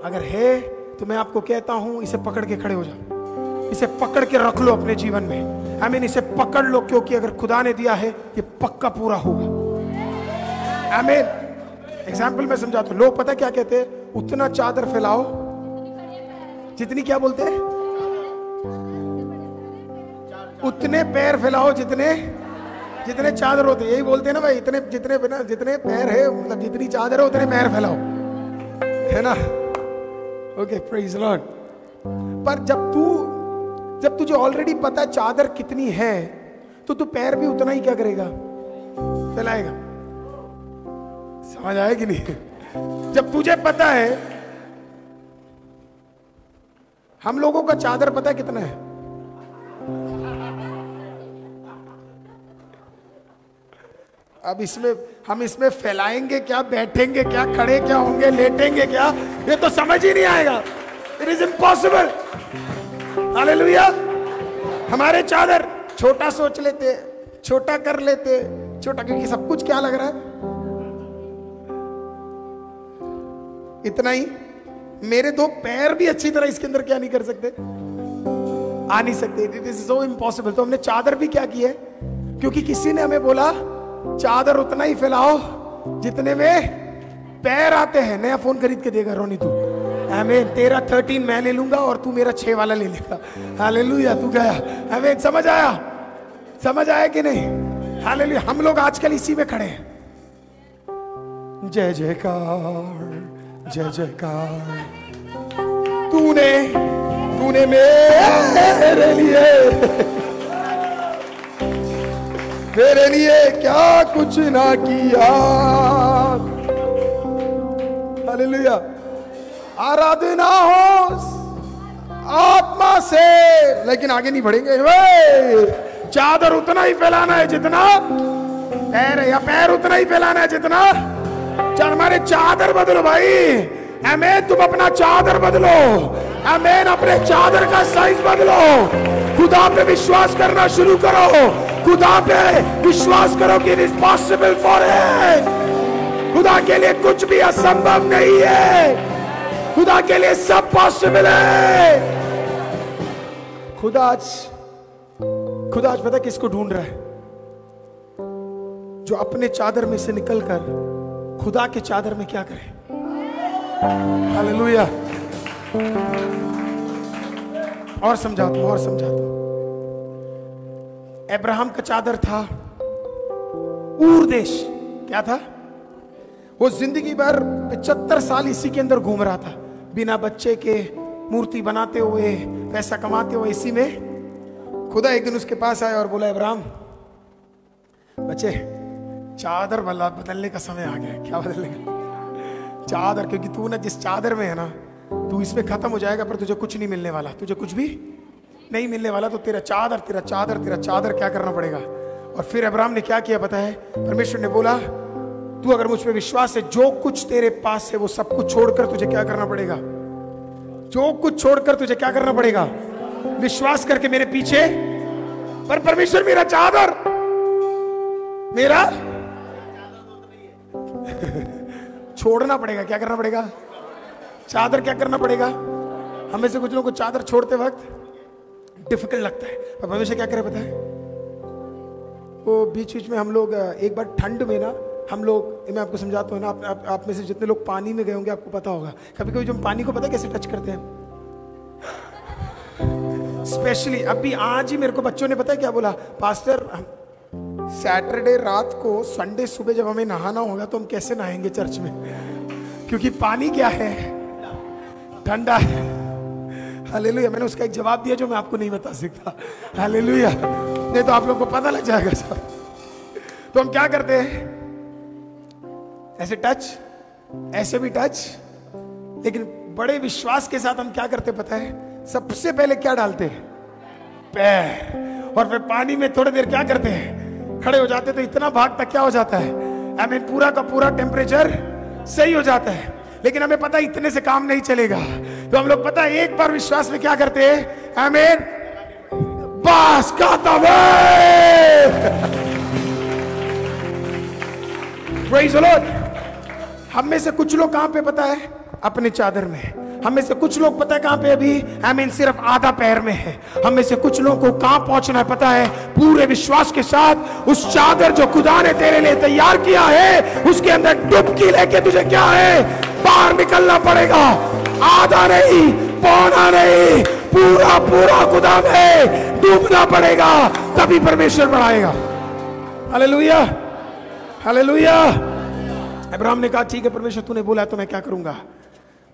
अगर है तो मैं आपको कहता हूं इसे पकड़ के खड़े हो जाओ, इसे पकड़ के रख लो अपने जीवन में। आमीन, इसे पकड़ लो, क्योंकि अगर खुदा ने दिया है ये पक्का पूरा होगा। आमीन। एग्जाम्पल में समझाता हूं। लोग पता क्या कहते हैं? उतना चादर फैलाओ जितनी, क्या बोलते हैं, उतने पैर फैलाओ जितने जितने चादर होते, यही बोलते हैं ना भाई, इतने जितने बिना जितने पैर है, मतलब जितनी चादर है उतने पैर फैलाओ, है ना? Okay, praise the Lord. पर जब तुझे ऑलरेडी पता है चादर कितनी है, तो तू पैर भी उतना ही क्या करेगा? फैलाएगा। समझ आया कि नहीं? जब तुझे पता है, हम लोगों का चादर पता है कितना है? अब हम इसमें फैलाएंगे क्या, बैठेंगे क्या, खड़े क्या होंगे, लेटेंगे क्या, ये तो समझ ही नहीं आएगा। It is impossible. हालेलुया। हमारे चादर छोटा सोच लेते, छोटा कर लेते, छोटा, क्योंकि सब कुछ क्या लग रहा है? इतना ही। मेरे 2 पैर भी अच्छी तरह इसके अंदर क्या नहीं कर सकते, आ नहीं सकते। It is so impossible. तो हमने चादर भी क्या की है? क्योंकि किसी ने हमें बोला चादर उतना ही फैलाओ जितने में पैर आते हैं। नया फोन खरीद के देगा रोनी तू, आमीन। तेरा 13 मैं ले लूंगा और तू मेरा 6 वाला ले लेगा। हालेलुया। तू गया। आमीन। समझ आया? समझ आया कि नहीं? हालेलुया। हम लोग आजकल इसी में खड़े हैं। जय जयकार, जय जयकार। तूने मेरे लिए क्या कुछ ना किया, हालेलुया। आराधना हो आत्मा से, लेकिन आगे नहीं बढ़ेंगे। चादर उतना ही फैलाना है जितना पैर है, या पैर उतना ही फैलाना है जितना हमारे चादर बदलो भाई। आमीन। तुम अपना चादर बदलो। आमीन। अपने चादर का साइज बदलो। खुदा पे विश्वास करना शुरू करो। खुदा पे विश्वास करो कि it is possible for him. खुदा के लिए कुछ भी असंभव नहीं है। खुदा के लिए सब पॉसिबल है। खुदा आज पता किसको ढूंढ रहा है? जो अपने चादर में से निकलकर खुदा के चादर में क्या करे। हालेलुया। और समझाता हूं। अब्राहम का चादर था ऊर देश। क्या था? वो जिंदगी भर 75 साल इसी के अंदर घूम रहा था, बिना बच्चे के, मूर्ति बनाते हुए, पैसा कमाते हुए इसी में। खुदा एक दिन उसके पास आया और बोला, अब्राहम बच्चे, चादर बदलने का समय आ गया है। क्या बदलने का? चादर। क्योंकि तू ना जिस चादर में है ना, तू इसमें खत्म हो जाएगा, पर तुझे कुछ नहीं मिलने वाला, तुझे कुछ भी नहीं मिलने वाला। तो तेरा चादर क्या करना पड़ेगा। और फिर अब्राहम ने क्या किया पता है? परमेश्वर ने बोला, तू अगर मुझ पे विश्वास है, जो कुछ तेरे पास है वो सब कुछ छोड़कर तुझे क्या करना पड़ेगा? जो कुछ छोड़कर तुझे क्या करना पड़ेगा? विश्वास करके मेरे पीछे। पर परमेश्वर मेरा चादर, मेरा छोड़ना पड़ेगा। क्या करना पड़ेगा? चादर क्या करना पड़ेगा? हमें से कुछ लोगों को चादर छोड़ते वक्त डिफिकल्ट लगता है, पर परमेश्वर क्या करे पता है? वो बीच में हम लोग एक बार ठंड में ना, हम लोग, मैं आपको समझाता हूँ ना, आप में से जितने लोग पानी में गए होंगे आपको पता होगा, कभी कभी जो पानी को पता है कैसे टच करते हैं। स्पेशली अभी आज ही मेरे को बच्चों ने पता है क्या बोला, पास्टर सैटरडे रात को संडे सुबह जब हमें नहाना होगा तो हम कैसे नहाएंगे चर्च में, क्योंकि पानी क्या है? ठंडा है। हालेलुया। मैंने उसका एक जवाब दिया जो मैं आपको नहीं बता सकता। हालेलुया। नहीं तो आप लोगों को पता लग जाएगा सब। तो हम क्या करते हैं? ऐसे टच, ऐसे भी टच, लेकिन बड़े विश्वास के साथ हम क्या करते पता है? सबसे पहले क्या डालते हैं? पैर। और फिर पानी में थोड़ी देर क्या करते हैं? खड़े हो जाते। तो इतना भाग तक क्या हो जाता है? आमीन। पूरा का पूरा टेम्परेचर सही हो जाता है। लेकिन हमें पता है इतने से काम नहीं चलेगा, तो हम लोग पता है एक बार विश्वास में क्या करते हैं? आमीन। बस खाता प्रेज़ द लॉर्ड। हम में से कुछ लोग कहां पे पता है? अपने चादर में। हम में से कुछ लोग पता है कहां पे अभी? आमीन। सिर्फ आधा पैर में है। हम में से कुछ लोगों को कहां पहुंचना है पता है? पूरे विश्वास के साथ उस चादर जो खुदा ने तेरे लिए तैयार किया है, उसके अंदर डुबकी लेके तुझे क्या है? बाहर निकलना पड़ेगा। आधा नहीं, पौना नहीं, पूरा पूरा खुदा में डूबना पड़ेगा, तभी परमेश्वर बढ़ाएगा। हालेलुया। हालेलुया। अब्राहम ने कहा, ठीक है परमेश्वर, तूने बोला तो मैं क्या करूंगा?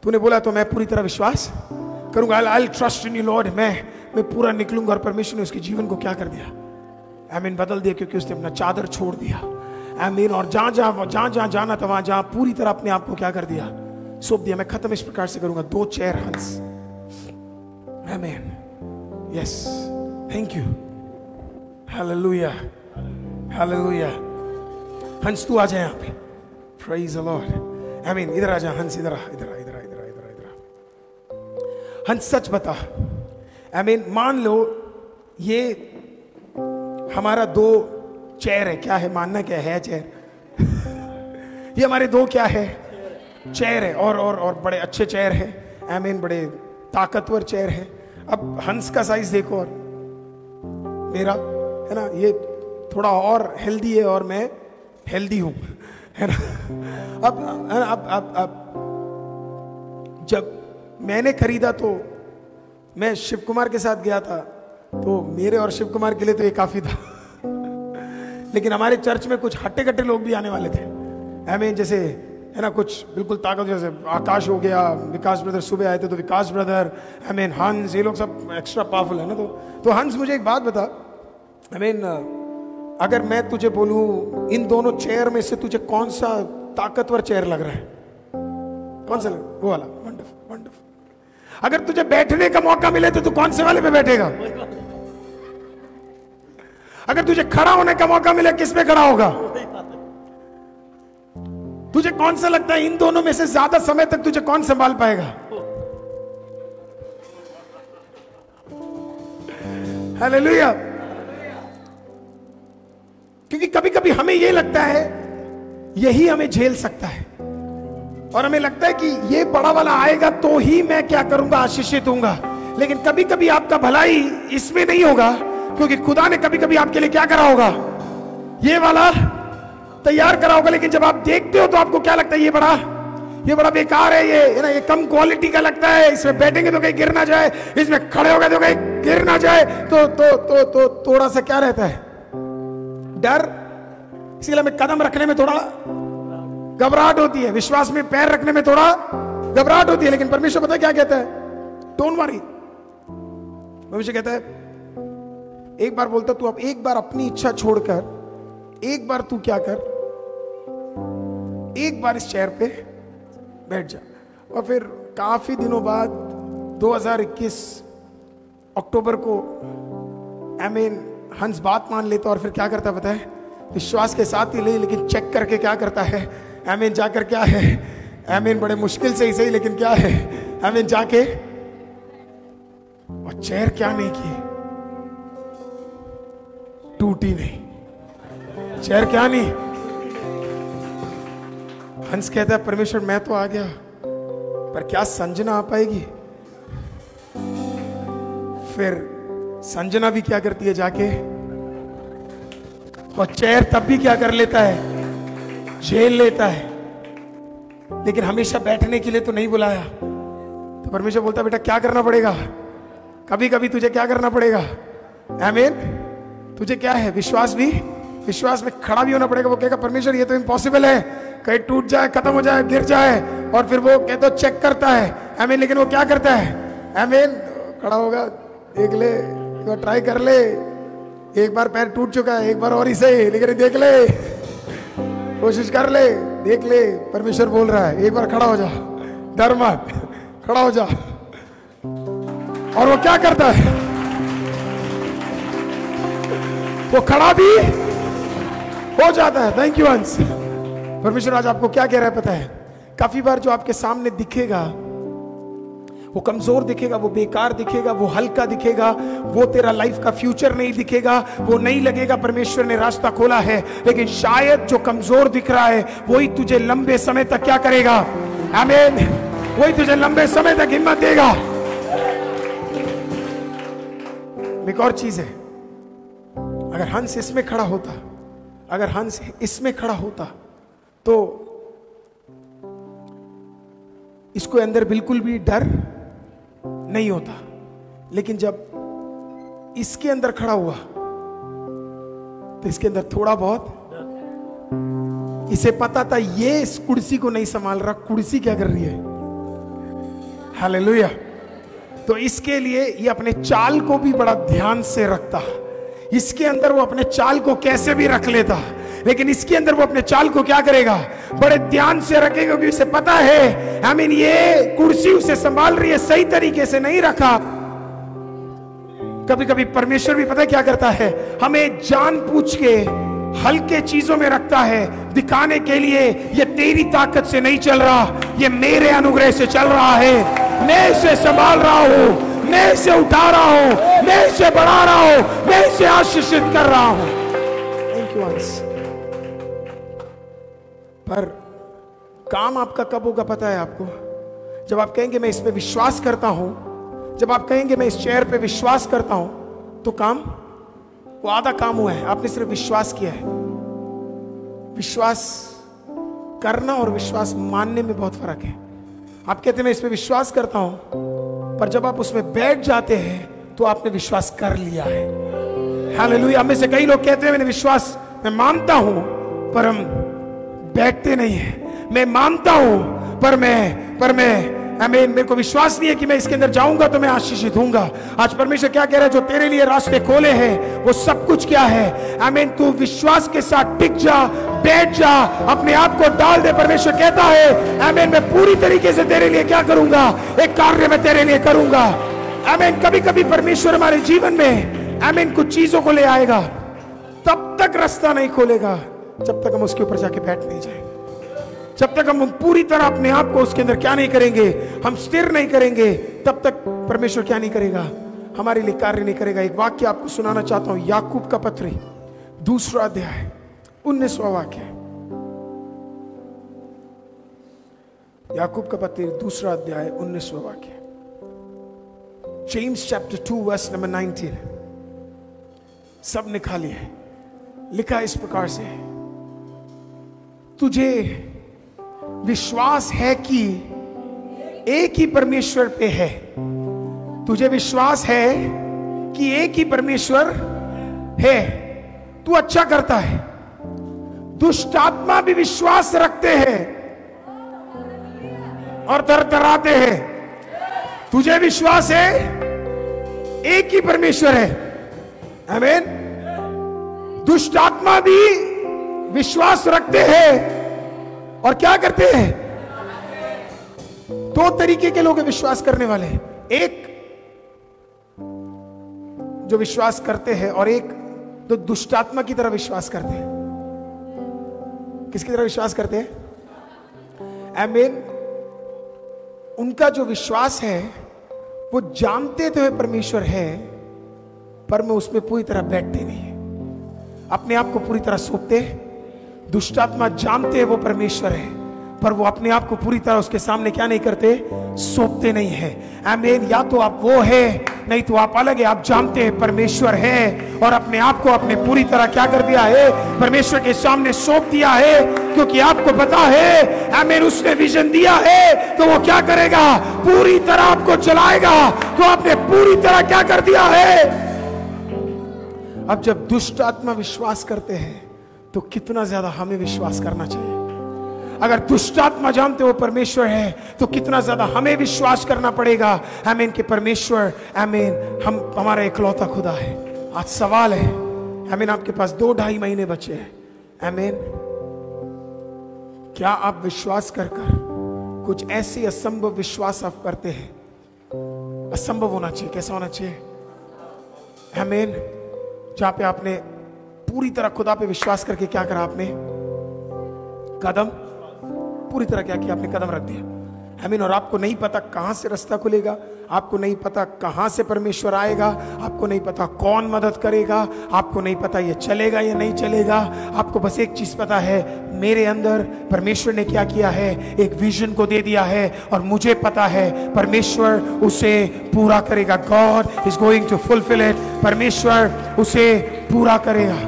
तूने बोला तो मैं पूरी तरह विश्वास करूंगा। I'll trust in you Lord। मैं पूरा निकलूंगा। और परमेश्वर ने उसके जीवन को क्या कर दिया? आमीन। बदल दिया, क्योंकि उसने अपना चादर छोड़ दिया। आमीन। और जहां जहां जाना था वहां जहां पूरी तरह अपने आप को क्या कर दिया? सौंप दिया। मैं खत्म इस प्रकार से करूंगा। 2 चेयर हंस। आमीन। Yes, thank you. Hallelujah. Hallelujah. हंस तू आ जाए यहाँ पे। Praise the Lord. आमीन। इधर आ जा हंस। इधर हंस, सच बता। आमीन। मान लो ये हमारा 2 चेयर है। क्या है? मानना क्या है? चेयर। ये हमारे 2 क्या है? चेयर है। और बड़े अच्छे चेयर है। आमीन। बड़े ताकतवर चेयर है। अब हंस का साइज देखो और मेरा, है ना, ये थोड़ा और हेल्दी है और मैं हेल्दी हूं, है ना। अब जब मैंने खरीदा तो मैं शिव कुमार के साथ गया था, तो मेरे और शिव कुमार के लिए तो ये काफी था। लेकिन हमारे चर्च में कुछ हट्टे कट्टे लोग भी आने वाले थे। आमीन। जैसे, है ना, कुछ बिल्कुल ताकत, जैसे आकाश हो गया, विकास ब्रदर सुबह आए थे तो विकास ब्रदर, आमीन, हंस, ये लोग सब एक्स्ट्रा पावरफुल है ना। तो हंस, मुझे एक बात बता। आमीन। अगर मैं तुझे बोलूं इन दोनों चेयर में से तुझे कौन सा ताकतवर चेयर लग रहा है? कौन सा वो वाला? Wonderful wonderful. अगर तुझे बैठने का मौका मिले तो तू कौन से वाले पे बैठेगा? अगर तुझे खड़ा होने का मौका मिले किस पे खड़ा होगा? तुझे कौन सा लगता है इन दोनों में से ज्यादा समय तक तुझे कौन संभाल पाएगा? हालेलुया। क्योंकि कभी कभी हमें यह लगता है यही हमें झेल सकता है, और हमें लगता है कि ये बड़ा वाला आएगा तो ही मैं क्या करूंगा, आशीषित होऊंगा। लेकिन कभी कभी आपका भलाई इसमें नहीं होगा, क्योंकि खुदा ने कभी कभी आपके लिए क्या करा होगा, ये वाला तैयार करा होगा। लेकिन जब आप देखते हो तो आपको क्या लगता है, ये बड़ा बेकार है, ये ना, ये कम क्वालिटी का लगता है, इसमें बैठेंगे तो कहीं गिर ना जाए, इसमें खड़े हो गए तो कहीं गिर ना जाए। तो थोड़ा सा क्या रहता है, डर। इसलिए हमें कदम रखने में थोड़ा घबराहट होती है, विश्वास में पैर रखने में थोड़ा घबराहट होती है। लेकिन परमेश्वर पता है क्या कहता है? Don't worry. परमेश्वर कहता है, एक बार बोलता तू अब एक बार अपनी इच्छा छोड़कर एक बार तू क्या कर, एक बार इस चेयर पे बैठ जा। और फिर काफी दिनों बाद 2021 अक्टूबर को आमीन हंस बात मान लेता, और फिर क्या करता पता है? विश्वास के साथ ही ले, लेकिन चेक करके क्या करता है, आमीन जाकर क्या है, आमीन बड़े मुश्किल से ही सही, लेकिन क्या है, आमीन जाके और चेयर क्या नहीं की, टूटी नहीं। चेयर क्या नहीं। हंस कहता है परमेश्वर मैं तो आ गया, पर क्या संजना आ पाएगी? फिर संजना भी क्या करती है जाके, और चेयर तब भी क्या कर लेता है, झेल लेता है। लेकिन हमेशा बैठने के लिए तो नहीं बुलाया। तो परमेश्वर बोलता बेटा क्या करना पड़ेगा, कभी कभी तुझे क्या करना पड़ेगा, आमीन तुझे क्या है, विश्वास में खड़ा भी होना पड़ेगा। वो कहेगा परमेश्वर ये तो इम्पॉसिबल है, कहीं टूट जाए, खत्म हो जाए, गिर जाए। और फिर वो कहते तो चेक करता है, आमीन। लेकिन वो क्या करता है, आमीन खड़ा होगा, देख ले, एक बार ट्राई कर ले, एक बार पैर टूट चुका है, एक बार और ही सही, लेकिन देख ले, कोशिश कर ले, देख ले, परमेश्वर बोल रहा है एक बार खड़ा हो जा, डर मत, खड़ा हो जा। और वो क्या करता है, वो खड़ा भी हो जाता है। थैंक यू हंस। परमेश्वर आज आपको क्या कह रहा है पता है? काफी बार जो आपके सामने दिखेगा वो कमजोर दिखेगा, वो बेकार दिखेगा, वो हल्का दिखेगा, वो तेरा लाइफ का फ्यूचर नहीं दिखेगा, वो नहीं लगेगा परमेश्वर ने रास्ता खोला है। लेकिन शायद जो कमजोर दिख रहा है वही तुझे लंबे समय तक क्या करेगा, आमीन, वही तुझे लंबे समय तक हिम्मत देगा। एक और चीज है, अगर हंस इसमें खड़ा होता, अगर हंस इसमें खड़ा होता तो इसको अंदर बिल्कुल भी डर नहीं होता। लेकिन जब इसके अंदर खड़ा हुआ तो इसके अंदर थोड़ा बहुत, इसे पता था ये इस कुर्सी को नहीं संभाल रहा, कुर्सी क्या कर रही है, हालेलुया। तो इसके लिए ये अपने चाल को भी बड़ा ध्यान से रखता। इसके अंदर वो अपने चाल को कैसे भी रख लेता, लेकिन इसके अंदर वो अपने चाल को क्या करेगा, बड़े ध्यान से रखेगा, क्योंकि उसे पता है आमीन ये कुर्सी उसे संभाल रही है, सही तरीके से नहीं रखा। कभी कभी परमेश्वर भी पता है क्या करता है, हमें जानबूझ के हल्के चीजों में रखता है, दिखाने के लिए ये तेरी ताकत से नहीं चल रहा, ये मेरे अनुग्रह से चल रहा है, मैं इसे संभाल रहा हूं, मैं इसे उठा रहा हूं, मैं इसे बढ़ा रहा हूं, मैं इसे आशीषित कर रहा हूं। थैंक यू हंस। पर काम आपका कब होगा पता है आपको? जब आप कहेंगे मैं इस पे विश्वास करता हूं, जब आप कहेंगे मैं इस चेयर पे विश्वास करता हूं, तो काम, वो आधा काम हुआ है, आपने सिर्फ विश्वास किया है। विश्वास करना और विश्वास मानने में बहुत फर्क है। आप कहते हैं मैं इस पे विश्वास करता हूं, पर जब आप उसमें बैठ जाते हैं तो आपने विश्वास कर लिया है। हालेलुया। हम में से कई लोग कहते हैं मैंने विश्वास, मैं मानता हूं, पर हम बैठते नहीं है। मैं मानता हूं पर मैं आमीन। मेरे को विश्वास नहीं है कि मैं इसके अंदर जाऊंगा तो मैं आशीषित होऊंगा। आज परमेश्वर क्या कह रहा है, जो तेरे लिए रास्ते खोले हैं वो सब कुछ क्या है, आमीन। तू विश्वास के साथ टिक जा, बैठ जा, अपने आप को डाल दे। परमेश्वर कहता है आमीन, मैं पूरी तरीके से तेरे लिए क्या करूंगा, एक कार्य मैं तेरे लिए करूंगा। आमीन। कभी कभी परमेश्वर हमारे जीवन में आमीन कुछ चीजों को ले आएगा, तब तक रास्ता नहीं खोलेगा जब तक हम उसके ऊपर जाके बैठ नहीं जाएंगे, जब तक हम पूरी तरह अपने आप को उसके अंदर क्या नहीं करेंगे, हम स्थिर नहीं करेंगे, तब तक परमेश्वर क्या नहीं करेगा, हमारे लिए कार्य नहीं करेगा। एक वाक्य आपको सुनाना चाहता हूं, याकूब का पत्र 2 अध्याय 19वां वाक्य। याकूब का पत्र 2 अध्याय 19वां वाक्य। James chapter 2 verse number 19। सब निकालिए है, लिखा इस प्रकार से, तुझे विश्वास है कि एक ही परमेश्वर पे है। तुझे विश्वास है कि एक ही परमेश्वर है, तू अच्छा करता है। दुष्ट आत्मा भी विश्वास रखते हैं और थरथराते हैं। तुझे विश्वास है एक ही परमेश्वर है, आमीन। दुष्ट आत्मा भी विश्वास रखते हैं और क्या करते हैं, 2 तरीके के लोग विश्वास करने वाले हैं, एक जो विश्वास करते हैं और एक जो दुष्ट आत्मा की तरह विश्वास करते हैं। किसकी तरह विश्वास करते हैं, आमीन। उनका जो विश्वास है वो जानते तो है परमेश्वर है, पर मैं उसमें पूरी तरह बैठते नहीं है, अपने आप को पूरी तरह सौंपते। दुष्ट आत्मा जानते हैं वो परमेश्वर है, पर वो अपने आप को पूरी तरह उसके सामने क्या नहीं करते, सौंपते नहीं है, आमीन। या तो आप वो है, नहीं तो आप अलग है। आप जानते हैं परमेश्वर है और अपने आप को अपने पूरी तरह क्या कर दिया है, परमेश्वर के सामने सौंप दिया है, क्योंकि आपको पता है आमीन, उसने विजन दिया है तो वो क्या करेगा, पूरी तरह आपको चलाएगा। तो आपने पूरी तरह क्या कर दिया है। अब जब दुष्ट आत्मा विश्वास करते हैं तो कितना ज्यादा हमें विश्वास करना चाहिए। अगर दुष्ट आत्मा जानते हो परमेश्वर है तो कितना ज्यादा हमें विश्वास करना पड़ेगा, आमीन, कि परमेश्वर आमीन हम हमारा इकलौता खुदा है। आज सवाल है आमीन, आपके पास 2-2.5 महीने बचे हैं, आमीन। क्या आप विश्वास कर कुछ ऐसी असंभव विश्वास आप करते हैं। असंभव होना चाहिए, कैसा होना चाहिए, आमीन, जहां पे आपने पूरी तरह खुदा पे विश्वास करके क्या करा, आपने कदम पूरी तरह क्या किया, आपने कदम रख दिया, आमीन। और आपको नहीं पता कहां से रास्ता खुलेगा, आपको नहीं पता कहां से परमेश्वर आएगा, आपको नहीं पता कौन मदद करेगा, आपको नहीं पता ये चलेगा या नहीं चलेगा। आपको बस एक चीज पता है, मेरे अंदर परमेश्वर ने क्या किया है, एक विजन को दे दिया है और मुझे पता है परमेश्वर उसे पूरा करेगा। God is going to fulfil it, परमेश्वर उसे पूरा करेगा,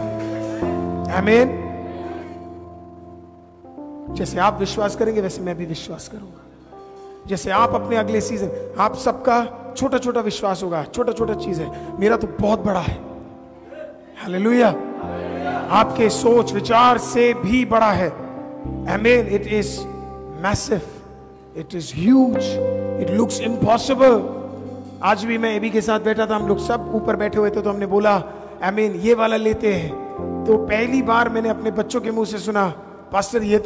आमीन। जैसे आप विश्वास करेंगे वैसे मैं भी विश्वास करूंगा। जैसे आप अपने अगले सीजन, आप सबका छोटा छोटा विश्वास होगा, छोटा छोटा चीज है, मेरा तो बहुत बड़ा है, हालेलुया। आपके सोच विचार से भी बड़ा है, आमीन। It is massive, it is huge, it looks impossible. आज भी मैं एबी के साथ बैठा था, हम लोग सब ऊपर बैठे हुए थे, तो हमने बोला आमीन ये वाला लेते हैं। तो पहली बार मैंने अपने बच्चों के मुंह से सुना, पास्टर ये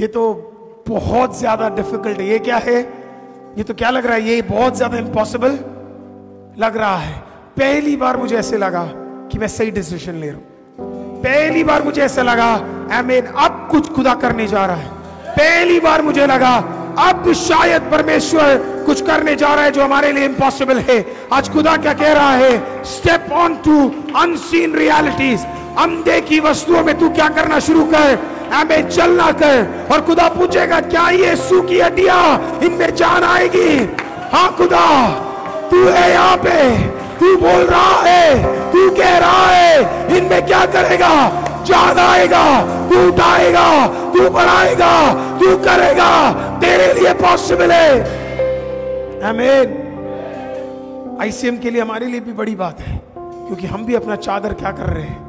तो बहुत ज्यादा डिफिकल्ट है। ये क्या है, ये तो क्या लग रहा है, ये बहुत ज्यादा इम्पॉसिबल लग रहा है। पहली बार मुझे ऐसे लगा कि मैं सही डिसीजन ले रहा हूं। पहली बार मुझे ऐसा लगा आमीन अब कुछ खुदा करने जा रहा है। पहली बार मुझे लगा अब शायद परमेश्वर कुछ करने जा रहा है जो हमारे लिए इम्पॉसिबल है। आज खुदा क्या कह रहा है, step on to unseen realities. अनदेखी वस्तुओं में तू क्या करना शुरू कर, आमीन, चलना कर। और खुदा पूछेगा क्या ये सूखी हड्डियां, इनमें जान आएगी? हाँ खुदा, तू है यहाँ पे, तू बोल रहा है, तू कह रहा है, इनमें क्या करेगा, जान आएगा, तू उठाएगा, तू बढ़ाएगा, तू करेगा, तेरे लिए पॉसिबल है, आमीन। आईसीएम के लिए हमारे लिए भी बड़ी बात है, क्योंकि हम भी अपना चादर क्या कर रहे हैं,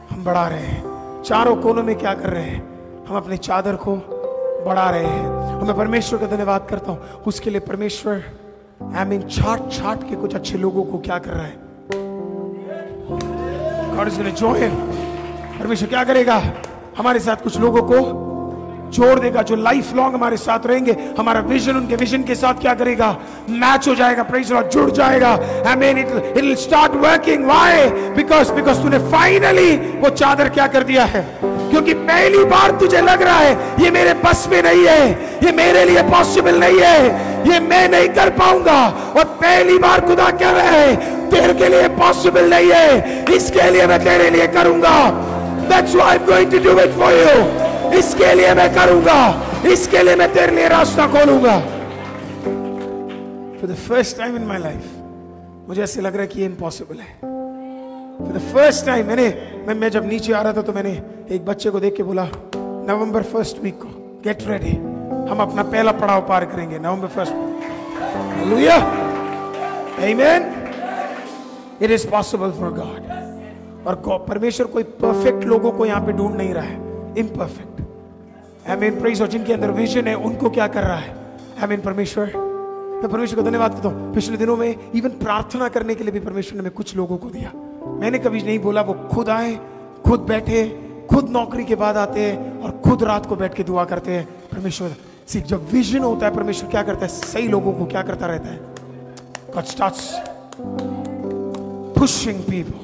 हम बढ़ा रहे हैं। चारों कोनों में क्या कर रहे हैं, हम अपने चादर को बढ़ा रहे हैं। और मैं परमेश्वर का धन्यवाद करता हूं उसके लिए। परमेश्वर छाट के कुछ अच्छे लोगों को क्या कर रहा है। God is gonna join। परमेश्वर क्या करेगा, हमारे साथ कुछ लोगों को जोड़ देगा जो लाइफ लॉन्ग हमारे साथ रहेंगे। हमारा विजन उनके विजन के साथ क्या करेगा, मैच हो जाएगा। प्रेज़ द लॉर्ड, जुड़ जाएगा। आमीन। It will start working. Why? Because तूने फाइनली वो चादर क्या कर दिया है। क्योंकि पहली बार तुझे लग रहा है ये मेरे बस में नहीं है, ये मेरे लिए पॉसिबल नहीं है, ये मैं नहीं कर पाऊंगा। और पहली बार खुदा कह रहा है तेरे के लिए पॉसिबल नहीं है, इसके लिए मैं तेरे लिए करूंगा। That's why I'm going to do it for you। इसके लिए मैं करूंगा, इसके लिए मैं तेरे लिए रास्ता खोलूंगा। For the first time in my life मुझे ऐसे लग रहा है कि ये इम्पॉसिबल है। For the first time मैं जब नीचे आ रहा था तो मैंने एक बच्चे को देख के बोला, नवंबर 1st वीक को गेट रेडी, हम अपना पहला पड़ाव पार करेंगे नवंबर 1st। हालेलुया, आमीन। It is possible for God। और परमेश्वर कोई परफेक्ट लोगों को यहाँ पे ढूंढ नहीं रहा है, इम्परफेक्ट। आमीन। प्रेज़। और जिनके अंदर विजन है उनको क्या कर रहा है। आमीन। परमेश्वर, मैं परमेश्वर को धन्यवाद करता हूँ। पिछले दिनों में इवन प्रार्थना करने के लिए भी परमेश्वर ने हमें कुछ लोगों को दिया। मैंने कभी नहीं बोला वो खुद आए, खुद बैठे, खुद नौकरी के बाद आते हैं और खुद रात को बैठ के दुआ करते हैं। परमेश्वर सिर्फ जब विजन होता है परमेश्वर क्या करता है, सही लोगों को क्या करता रहता है, God starts pushing people।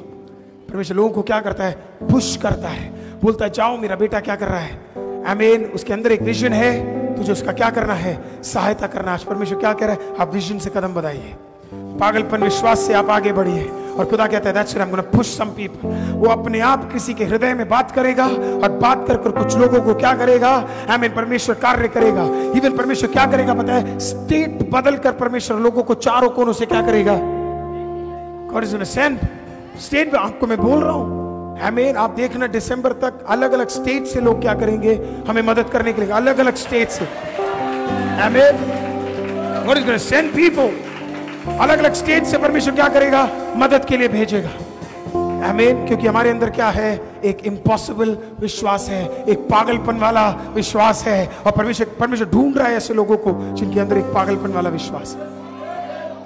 परमेश्वर लोगों को क्या करता है, पुश करता है, बोलता है जाओ मेरा बेटा क्या कर रहा है। आमीन। उसके अंदर एक विजन है, तुझे उसका क्या करना है, सहायता करना। आज परमेश्वर क्या कह रहा है, आप विजन से कदम बढ़ाइए, पागलपन विश्वास से आप आगे बढ़िए। और खुदा कहता है that's why I am gonna push some people. वो अपने आप किसी के हृदय में बात करेगा और बात कर कुछ लोगों को क्या करेगा, आमीन, परमेश्वर कार्य करेगा। इवन परमेश्वर क्या करेगा पता है, स्टेट बदल कर परमेश्वर लोगों को चारों कोनों से क्या करेगा, God is gonna send state. आपको मैं बोल रहा हूं, आमीन। आप देखना दिसंबर तक अलग अलग स्टेट से लोग क्या करेंगे, हमें मदद करने के लिए, अलग अलग स्टेट से। आमीन। God is gonna send people. अलग अलग स्टेट से परमेश्वर क्या करेगा, मदद के लिए भेजेगा। आमीन। क्योंकि हमारे अंदर क्या है, एक इम्पॉसिबल विश्वास है, एक पागलपन वाला विश्वास है। और परमेश्वर ढूंढ रहा है ऐसे लोगों को जिनके अंदर एक पागलपन वाला विश्वास है।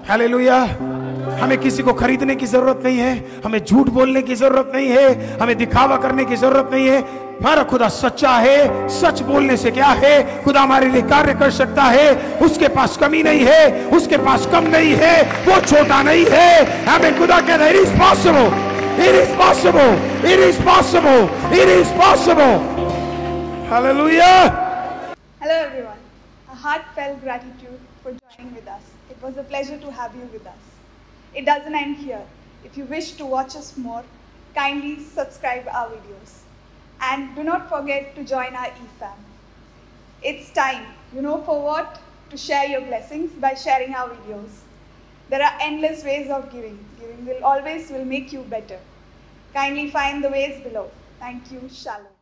हालेलुया। हमें किसी को खरीदने की जरूरत नहीं है, हमें झूठ बोलने की जरूरत नहीं है, हमें दिखावा करने की जरूरत नहीं है। हमारा खुदा सच्चा है, सच बोलने से क्या है, खुदा हमारे लिए कार्य कर सकता है। उसके पास कमी नहीं है, उसके पास कम नहीं है, वो छोटा नहीं है। हमें खुदा कहता है it is possible, it is possible, it is possible, it is possible. Hallelujah. Hello everyone. A heartfelt gratitude for joining with us. It was a pleasure to have you with us. It doesn't end here. If you wish to watch us more, kindly subscribe our videos. And do not forget to join our eFam. It's time, you know for what? To share your blessings by sharing our videos. There are endless ways of giving. Giving will always make you better. Kindly find the ways below. Thank you. Shalom.